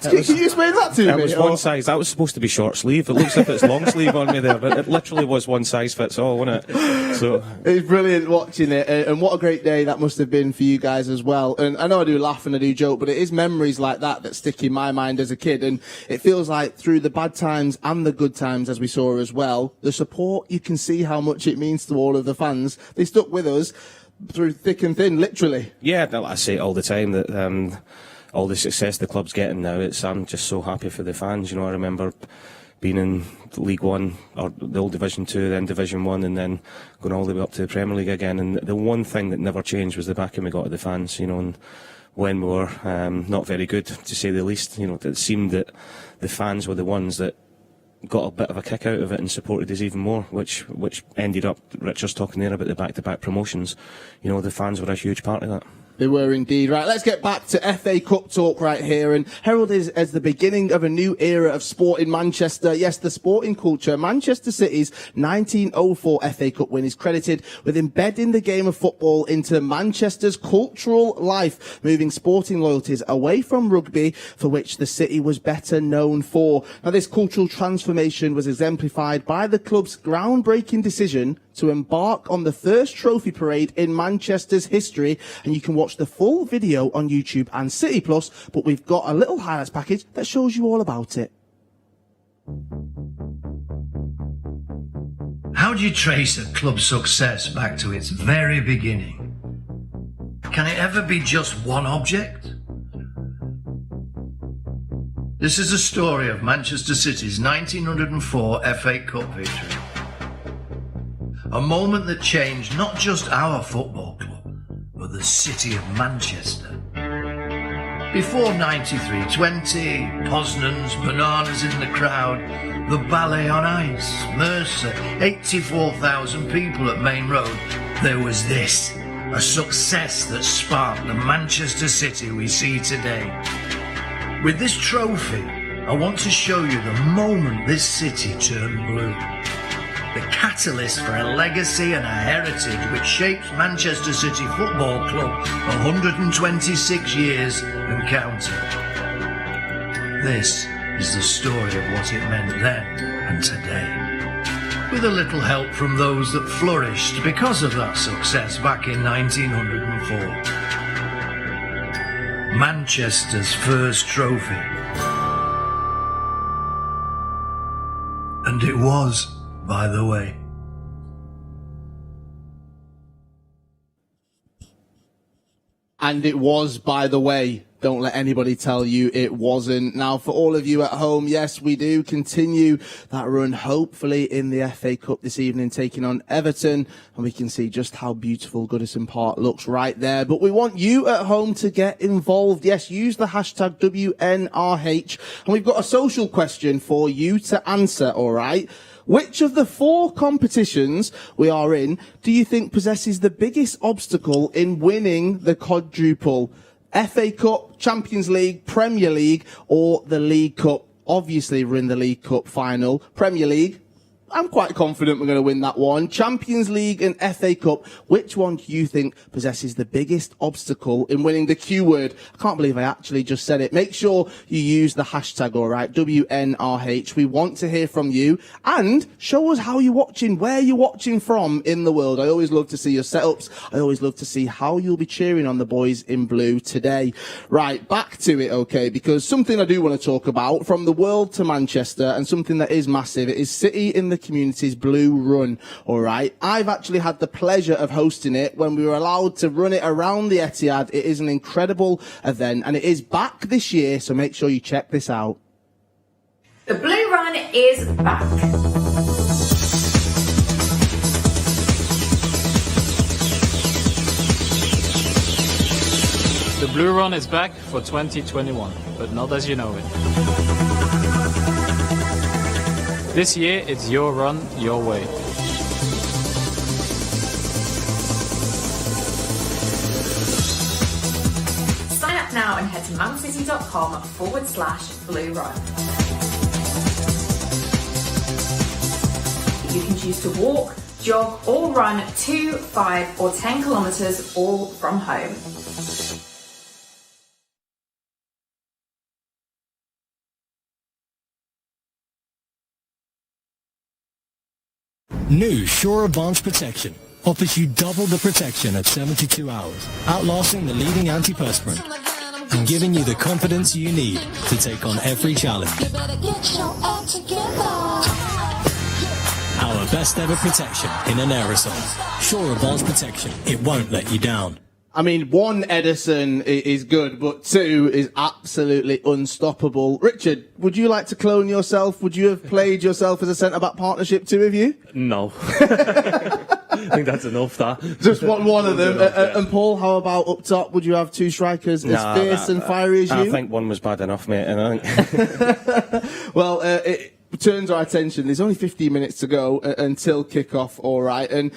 Can you explain that to me? It was one size. That was supposed to be short sleeve. It looks like it's long sleeve on me there, but it literally was one size fits all, wasn't it? So it's brilliant watching it, and what a great day that must have been for you guys as well. And I know I do laugh and I do joke, but it is memories like that stick in my mind as a kid, and it feels like through the bad times and the good times, as we saw as well, the support, you can see how much it means to all of the fans. They stuck with us through thick and thin, literally. Yeah, I say it all the time that all the success the club's getting now, I'm just so happy for the fans. I remember being in League One, or the old Division 2, then Division 1, and then going all the way up to the Premier League again. And the one thing that never changed was the backing we got of the fans, and when we were not very good, to say the least, it seemed that the fans were the ones that got a bit of a kick out of it and supported us even more, which ended up, Richard's talking there about the back-to-back promotions, the fans were a huge part of that. They were indeed. Right, let's get back to FA Cup talk right here, and heralded as the beginning of a new era of sport in Manchester. Yes, the sporting culture. Manchester City's 1904 FA Cup win is credited with embedding the game of football into Manchester's cultural life, moving sporting loyalties away from rugby, for which the city was better known for. Now, this cultural transformation was exemplified by the club's groundbreaking decision to embark on the first trophy parade in Manchester's history, and you can watch the full video on YouTube and City Plus, but we've got a little highlights package that shows you all about it. How do you trace a club's success back to its very beginning? Can it ever be just one object? This is a story of Manchester City's 1904 FA Cup victory. A moment that changed not just our football club, but the city of Manchester. Before 93-20, Poznan's, bananas in the crowd, the ballet on ice, Mercer, 84,000 people at Main Road, there was this, a success that sparked the Manchester City we see today. With this trophy, I want to show you the moment this city turned blue. The catalyst for a legacy and a heritage which shapes Manchester City Football Club 126 years and counting. This is the story of what it meant then and today, with a little help from those that flourished because of that success back in 1904. Manchester's first trophy. And it was, by the way. And it was, by the way. Don't let anybody tell you it wasn't. Now, for all of you at home, yes, we do continue that run, hopefully in the FA Cup this evening, taking on Everton. And we can see just how beautiful Goodison Park looks right there. But we want you at home to get involved. Yes, use the hashtag WNRH. And we've got a social question for you to answer, all right? Which of the 4 competitions we are in do you think possesses the biggest obstacle in winning the quadruple? FA Cup, Champions League, Premier League, or the League Cup? Obviously, we're in the League Cup final. Premier League, I'm quite confident we're going to win that one. Champions League and FA Cup, which one do you think possesses the biggest obstacle in winning the Q word? I can't believe I actually just said it. Make sure you use the hashtag, all right, WNRH. We want to hear from you, and show us how you're watching, where you're watching from in the world. I always love to see your setups. I always love to see how you'll be cheering on the boys in blue today. Right, back to it, okay, because something I do want to talk about, from the world to Manchester, and something that is massive, it is City in the community's blue run, all right? I've actually had the pleasure of hosting it when we were allowed to run it around the Etihad. It is an incredible event, and it is back this year, so make sure you check this out. The Blue Run is back. The Blue Run is back for 2021, but not as you know it. This year, it's your run, your way. Sign up now and head to mancity.com/Blue Run. You can choose to walk, jog, or run 2, 5, or 10 kilometres all from home. New Sure Advanced Protection offers you double the protection at 72 hours, outlasting the leading antiperspirant and giving you the confidence you need to take on every challenge. Our best ever protection in an aerosol. Sure Advanced Protection. It won't let you down. I mean, 1, Edison is good, but 2 is absolutely unstoppable. Richard, would you like to clone yourself? Would you have played yourself as a centre-back partnership, 2 of you? No. I think that's enough, that. Just one of them. And Paul, how about up top? Would you have 2 strikers as fierce and fiery as you? I think 1 was bad enough, mate. And I think well, it turns our attention. There's only 15 minutes to go until kick-off, all right? And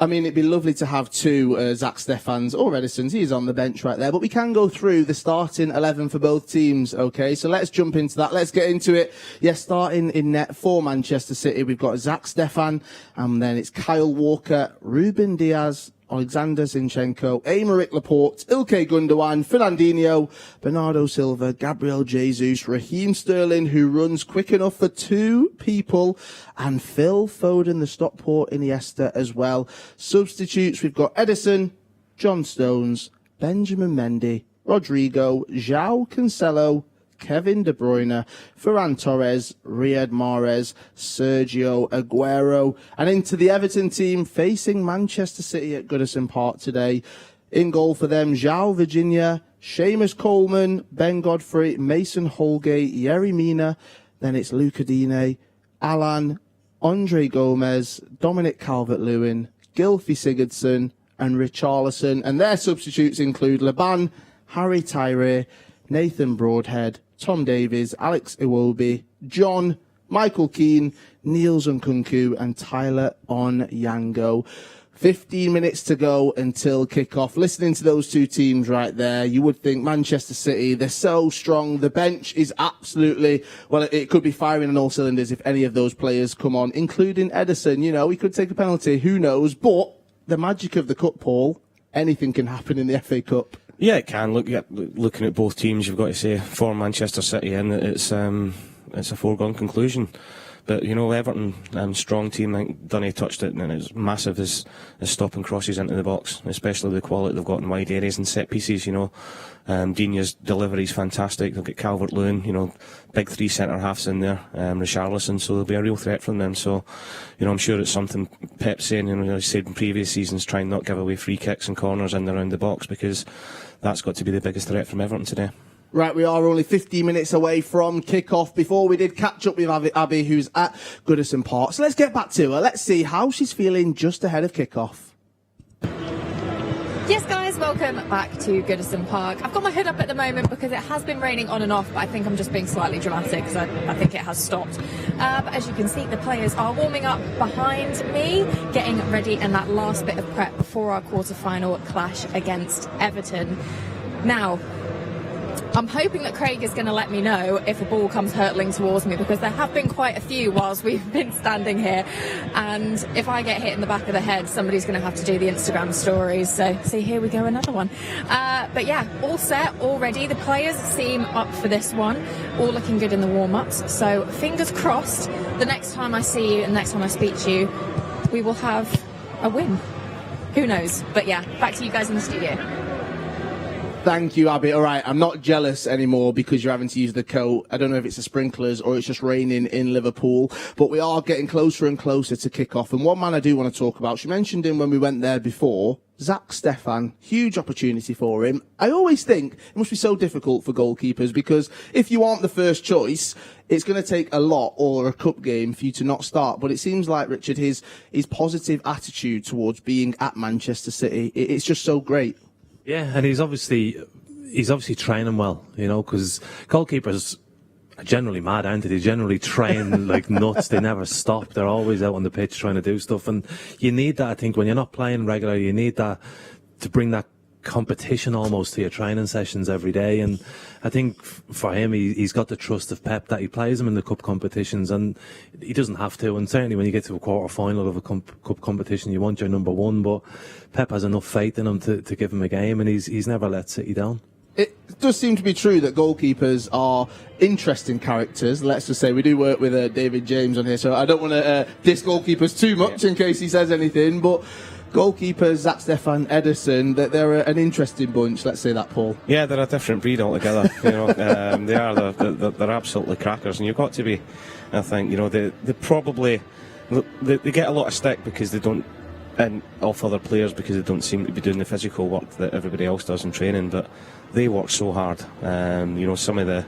I mean, it'd be lovely to have 2 Zach Steffans or Edisons. He's on the bench right there. But we can go through the starting 11 for both teams, okay? So let's jump into that. Let's get into it. Yes, starting in net for Manchester City, we've got Zach Steffan, and then it's Kyle Walker, Ruben Diaz, Alexander Zinchenko, Aymeric Laporte, Ilkay Gundogan, Fernandinho, Bernardo Silva, Gabriel Jesus, Raheem Sterling, who runs quick enough for 2 people, and Phil Foden, the Stockport Iniesta as well. Substitutes, we've got Edison, John Stones, Benjamin Mendy, Rodrigo, João Cancelo, Kevin De Bruyne, Ferran Torres, Riyad Mahrez, Sergio Aguero. And into the Everton team facing Manchester City at Goodison Park today. In goal for them, João Virginia, Seamus Coleman, Ben Godfrey, Mason Holgate, Yerry Mina. Then it's Luca Digne, Alan, Andre Gomez, Dominic Calvert-Lewin, Gylfi Sigurdsson and Richarlison. And their substitutes include Laban, Harry Tyree, Nathan Broadhead, Tom Davies, Alex Iwobi, John, Michael Keane, Niels Nkunku and Tyler Onyango. 15 minutes to go until kick-off. Listening to those 2 teams right there, you would think Manchester City, they're so strong. The bench is absolutely, well, it could be firing on all cylinders if any of those players come on, including Edison. You know, he could take a penalty, who knows? But the magic of the cup, Paul, anything can happen in the FA Cup. yeah, it can. Looking at both teams, you've got to say for Manchester City, and it's a foregone conclusion. But, Everton, strong team, I think Dunne touched it, and it's massive as stopping crosses into the box, especially the quality they've got in wide areas and set pieces, Digne's delivery's fantastic. They've got Calvert-Lewin, big 3 centre-halves in there, Richarlison, so there'll be a real threat from them. So, I'm sure it's something Pep's saying, he said in previous seasons, try and not give away free kicks and corners in and around the box, because that's got to be the biggest threat from Everton today. Right, we are only 15 minutes away from kick-off. Before we did catch up with Abby, who's at Goodison Park. So let's get back to her. Let's see how she's feeling just ahead of kick-off. Yes, guys, welcome back to Goodison Park. I've got my hood up at the moment because it has been raining on and off, but I think I'm just being slightly dramatic because I think it has stopped. But as you can see, the players are warming up behind me, getting ready in that last bit of prep before our quarter-final clash against Everton. Now, I'm hoping that Craig is going to let me know if a ball comes hurtling towards me, because there have been quite a few whilst we've been standing here, and if I get hit in the back of the head, somebody's going to have to do the Instagram stories. So see, here we go, another one. But yeah, all set, all ready. The players seem up for this one, all looking good in the warm-ups, so fingers crossed the next time I see you and the next time I speak to you, we will have a win. Who knows? But yeah, back to you guys in the studio. Thank you, Abby. All right, I'm not jealous anymore because you're having to use the coat. I don't know if it's the sprinklers or it's just raining in Liverpool, but we are getting closer and closer to kick-off. And one man I do want to talk about, she mentioned him when we went there before, Zach Steffen. Huge opportunity for him. I always think it must be so difficult for goalkeepers, because if you aren't the first choice, it's going to take a lot or a cup game for you to not start. But it seems like, Richard, his positive attitude towards being at Manchester City, it's just so great. Yeah, and he's obviously training well, because goalkeepers are generally mad, aren't they? They generally train like nuts. They never stop. They're always out on the pitch trying to do stuff. And you need that, I think, when you're not playing regularly, you need that to bring that competition almost to your training sessions every day. And I think for him, he's got the trust of Pep that he plays him in the cup competitions, and he doesn't have to. And certainly when you get to a quarter final of a cup competition, you want your number one, but Pep has enough faith in him to give him a game, and he's never let City down. It does seem to be true that goalkeepers are interesting characters. Let's just say we do work with David James on here, so I don't want to diss goalkeepers too much in case he says anything, but goalkeepers, Zach Steffen, Ederson, they're an interesting bunch, let's say that, Paul. Yeah, they're a different breed altogether. They're absolutely crackers, and you've got to be, I think, they probably, they get a lot of stick because they don't, and off other players because they don't seem to be doing the physical work that everybody else does in training, but they work so hard. Some of the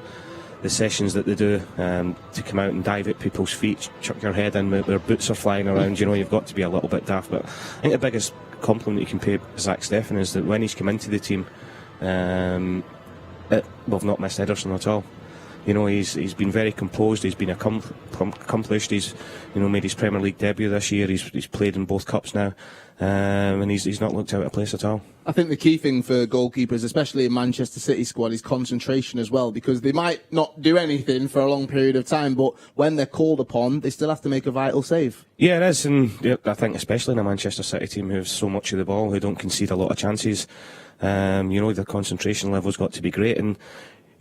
sessions that they do to come out and dive at people's feet, chuck your head in, their boots are flying around, you've got to be a little bit daft. But I think the biggest compliment you can pay Zach Steffen is that when he's come into the team, we've not missed Ederson at all. He's been very composed, he's been accomplished, he's made his Premier League debut this year, he's played in both cups now, and he's not looked out of place at all. I think the key thing for goalkeepers, especially in Manchester City squad, is concentration as well, because they might not do anything for a long period of time, but when they're called upon, they still have to make a vital save. Yeah, it is, and I think especially in a Manchester City team who have so much of the ball, who don't concede a lot of chances, their concentration level's got to be great. And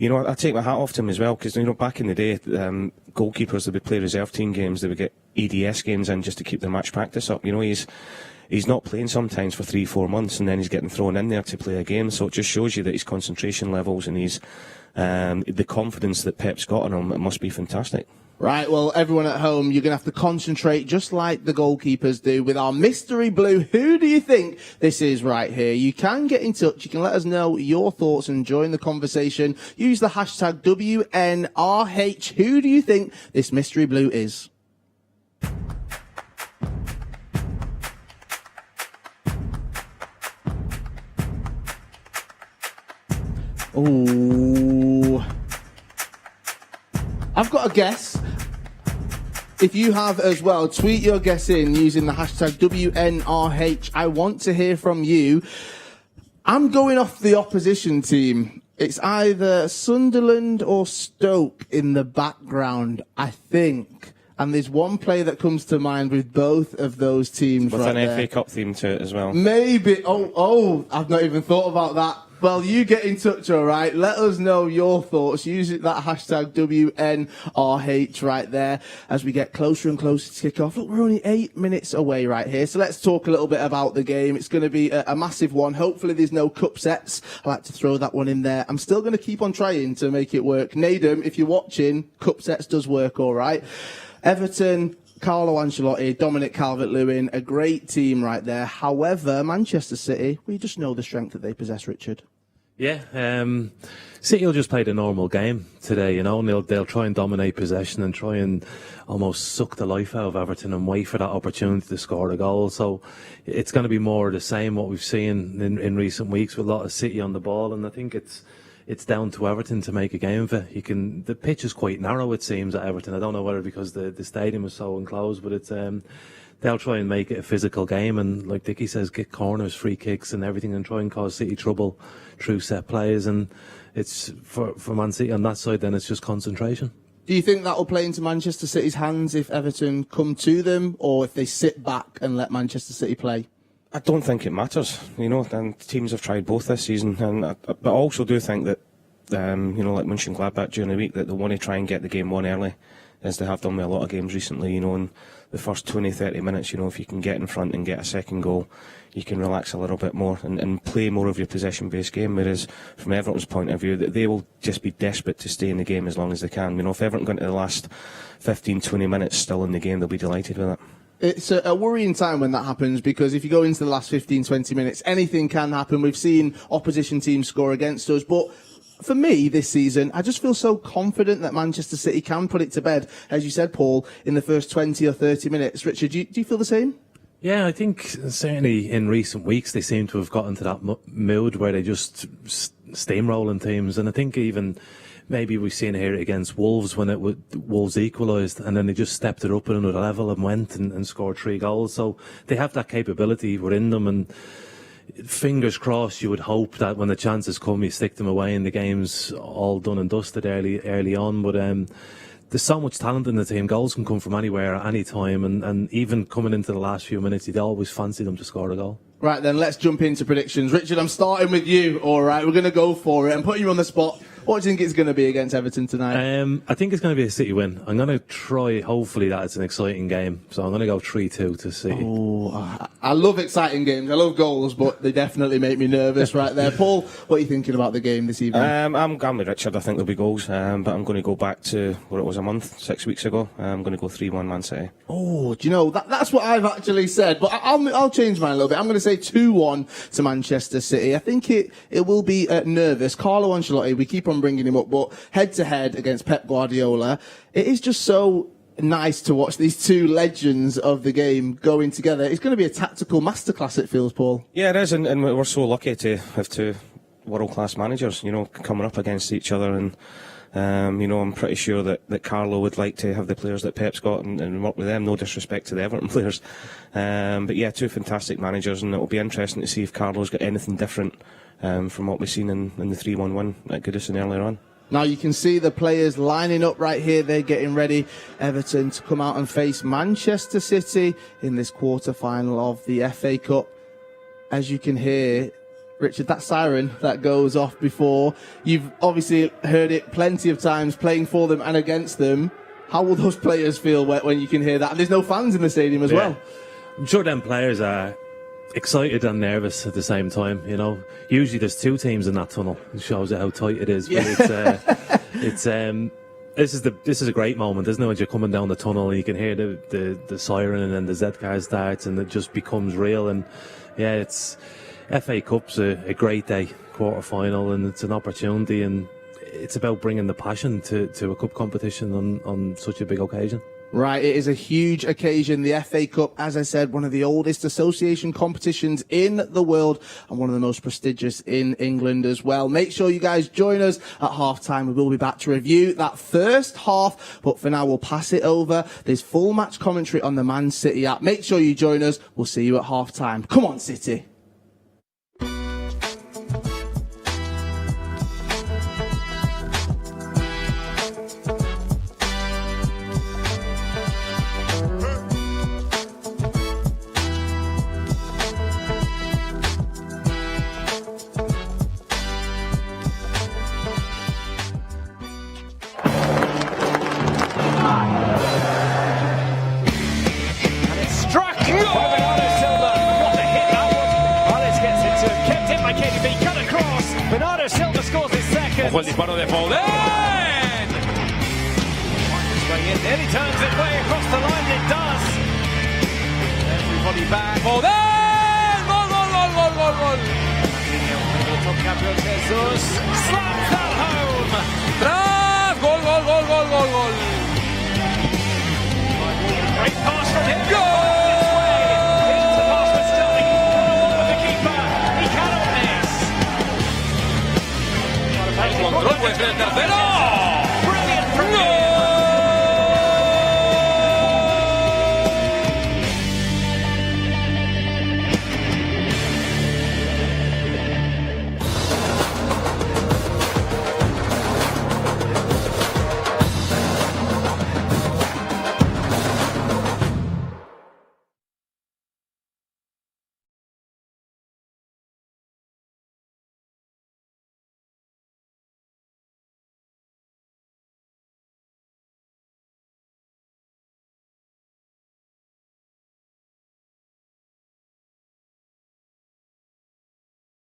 I take my hat off to him as well, because back in the day, goalkeepers, they would play reserve team games, they would get EDS games in just to keep their match practice up. He's not playing sometimes for 3-4 months, and then he's getting thrown in there to play a game. So it just shows you that his concentration levels and his the confidence that Pep's got on him, it must be fantastic. Right, well, everyone at home, you're going to have to concentrate just like the goalkeepers do with our Mystery Blue. Who do you think this is right here? You can get in touch. You can let us know your thoughts and join the conversation. Use the hashtag WNRH. Who do you think this Mystery Blue is? Ooh. I've got a guess. If you have as well, tweet your guess in using the hashtag WNRH. I want to hear from you. I'm going off the opposition team. It's either Sunderland or Stoke in the background, I think. And there's one player that comes to mind with both of those teams with right an there. FA Cup theme to it as well. Maybe. Oh, I've not even thought about that. Well, you get in touch, all right? Let us know your thoughts. Use that hashtag WNRH right there as we get closer and closer to kick off. Look, we're only 8 minutes away right here, so let's talk a little bit about the game. It's going to be a massive one. Hopefully there's no cup sets. I like to throw that one in there. I'm still going to keep on trying to make it work. Nadem, if you're watching, cup sets does work, all right? Everton, Carlo Ancelotti, Dominic Calvert-Lewin, a great team right there. However, Manchester City, we just know the strength that they possess, Richard. Yeah, City will just play the normal game today, you know, and they'll try and dominate possession and try and almost suck the life out of Everton and wait for that opportunity to score a goal. So it's going to be more of the same what we've seen in recent weeks with a lot of City on the ball, and I think it's down to Everton to make a game of it. The pitch is quite narrow, it seems, at Everton. I don't know whether because the stadium is so enclosed, but it's they'll try and make it a physical game, and like Dickie says, get corners, free kicks and everything, and try and cause City trouble through set plays. And it's for Man City on that side, then it's just concentration. Do you think that will play into Manchester City's hands if Everton come to them, or if they sit back and let Manchester City play? I don't think it matters, you know, and teams have tried both this season, but I also do think that, you know, like Mönchengladbach during the week, that they want to try and get the game won early, as they have done with a lot of games recently, you know, in the first 20-30 minutes, you know, if you can get in front and get a second goal, you can relax a little bit more and play more of your possession-based game, whereas from Everton's point of view, they will just be desperate to stay in the game as long as they can. You know, if Everton go into the last 15-20 minutes still in the game, they'll be delighted with it. It's a worrying time when that happens, because if you go into the last 15-20 minutes, anything can happen. We've seen opposition teams score against us, but for me this season, I just feel so confident that Manchester City can put it to bed, as you said, Paul, in the first 20 or 30 minutes. Richard, do you feel the same? Yeah, I think certainly in recent weeks they seem to have got into that mood where they just steamrolling teams, and I think even maybe we've seen here against Wolves when Wolves equalised, and then they just stepped it up at another level and went and scored 3 goals. So they have that capability within them, and fingers crossed, you would hope that when the chances come, you stick them away and the game's all done and dusted early on. But there's so much talent in the team. Goals can come from anywhere at any time, and even coming into the last few minutes, you'd always fancy them to score a goal. Right, then let's jump into predictions. Richard, I'm starting with you, all right? We're going to go for it. I'm putting you on the spot. What do you think it's going to be against Everton tonight? I think it's going to be a City win. I'm going to try, hopefully, that it's an exciting game. So I'm going to go 3-2 to City. Oh, I love exciting games. I love goals, but they definitely make me nervous right there. Paul, what are you thinking about the game this evening? I'm with Richard. I think there'll be goals, but I'm going to go back to where it was a month, 6 weeks ago. I'm going to go 3-1 Man City. Oh, do you know, that's what I've actually said, but I'll change mine a little bit. I'm going to say 2-1 to Manchester City. I think it will be nervous. Carlo Ancelotti, we keep on bringing him up, but head-to-head against Pep Guardiola, it is just so nice to watch these two legends of the game going together. It's going to be a tactical masterclass, it feels, Paul. Yeah, it is, and we're so lucky to have two world-class managers, you know, coming up against each other, and you know, I'm pretty sure that Carlo would like to have the players that Pep's got and work with them. No disrespect to the Everton players, but yeah, two fantastic managers, and it will be interesting to see if Carlo's got anything different from what we've seen in the 3-1 win at Goodison earlier on. Now you can see the players lining up right here. They're getting ready, Everton, to come out and face Manchester City in this quarter-final of the FA Cup. As you can hear, Richard, that siren that goes off before, you've obviously heard it plenty of times playing for them and against them. How will those players feel when you can hear that? And there's no fans in the stadium as well. I'm sure them players are excited and nervous at the same time, you know. Usually there's two teams in that tunnel. It shows you how tight it is. Yeah. But this is a great moment, isn't it? When you're coming down the tunnel and you can hear the siren, and then the Z car starts and it just becomes real. And yeah, it's FA Cup's a great day, quarter final, and it's an opportunity, and it's about bringing the passion to a cup competition on such a big occasion. Right, it is a huge occasion. The FA Cup, as I said, one of the oldest association competitions in the world and one of the most prestigious in England as well. Make sure you guys join us at half-time. We will be back to review that first half, but for now we'll pass it over. There's full match commentary on the Man City app. Make sure you join us. We'll see you at half-time. Come on, City. Ojo el disparo de Foden. It nearly turns it way across the line, it does. Everybody back. Foden. Gol, gol, gol, gol, gol, gol. Top Gabriel Jesus.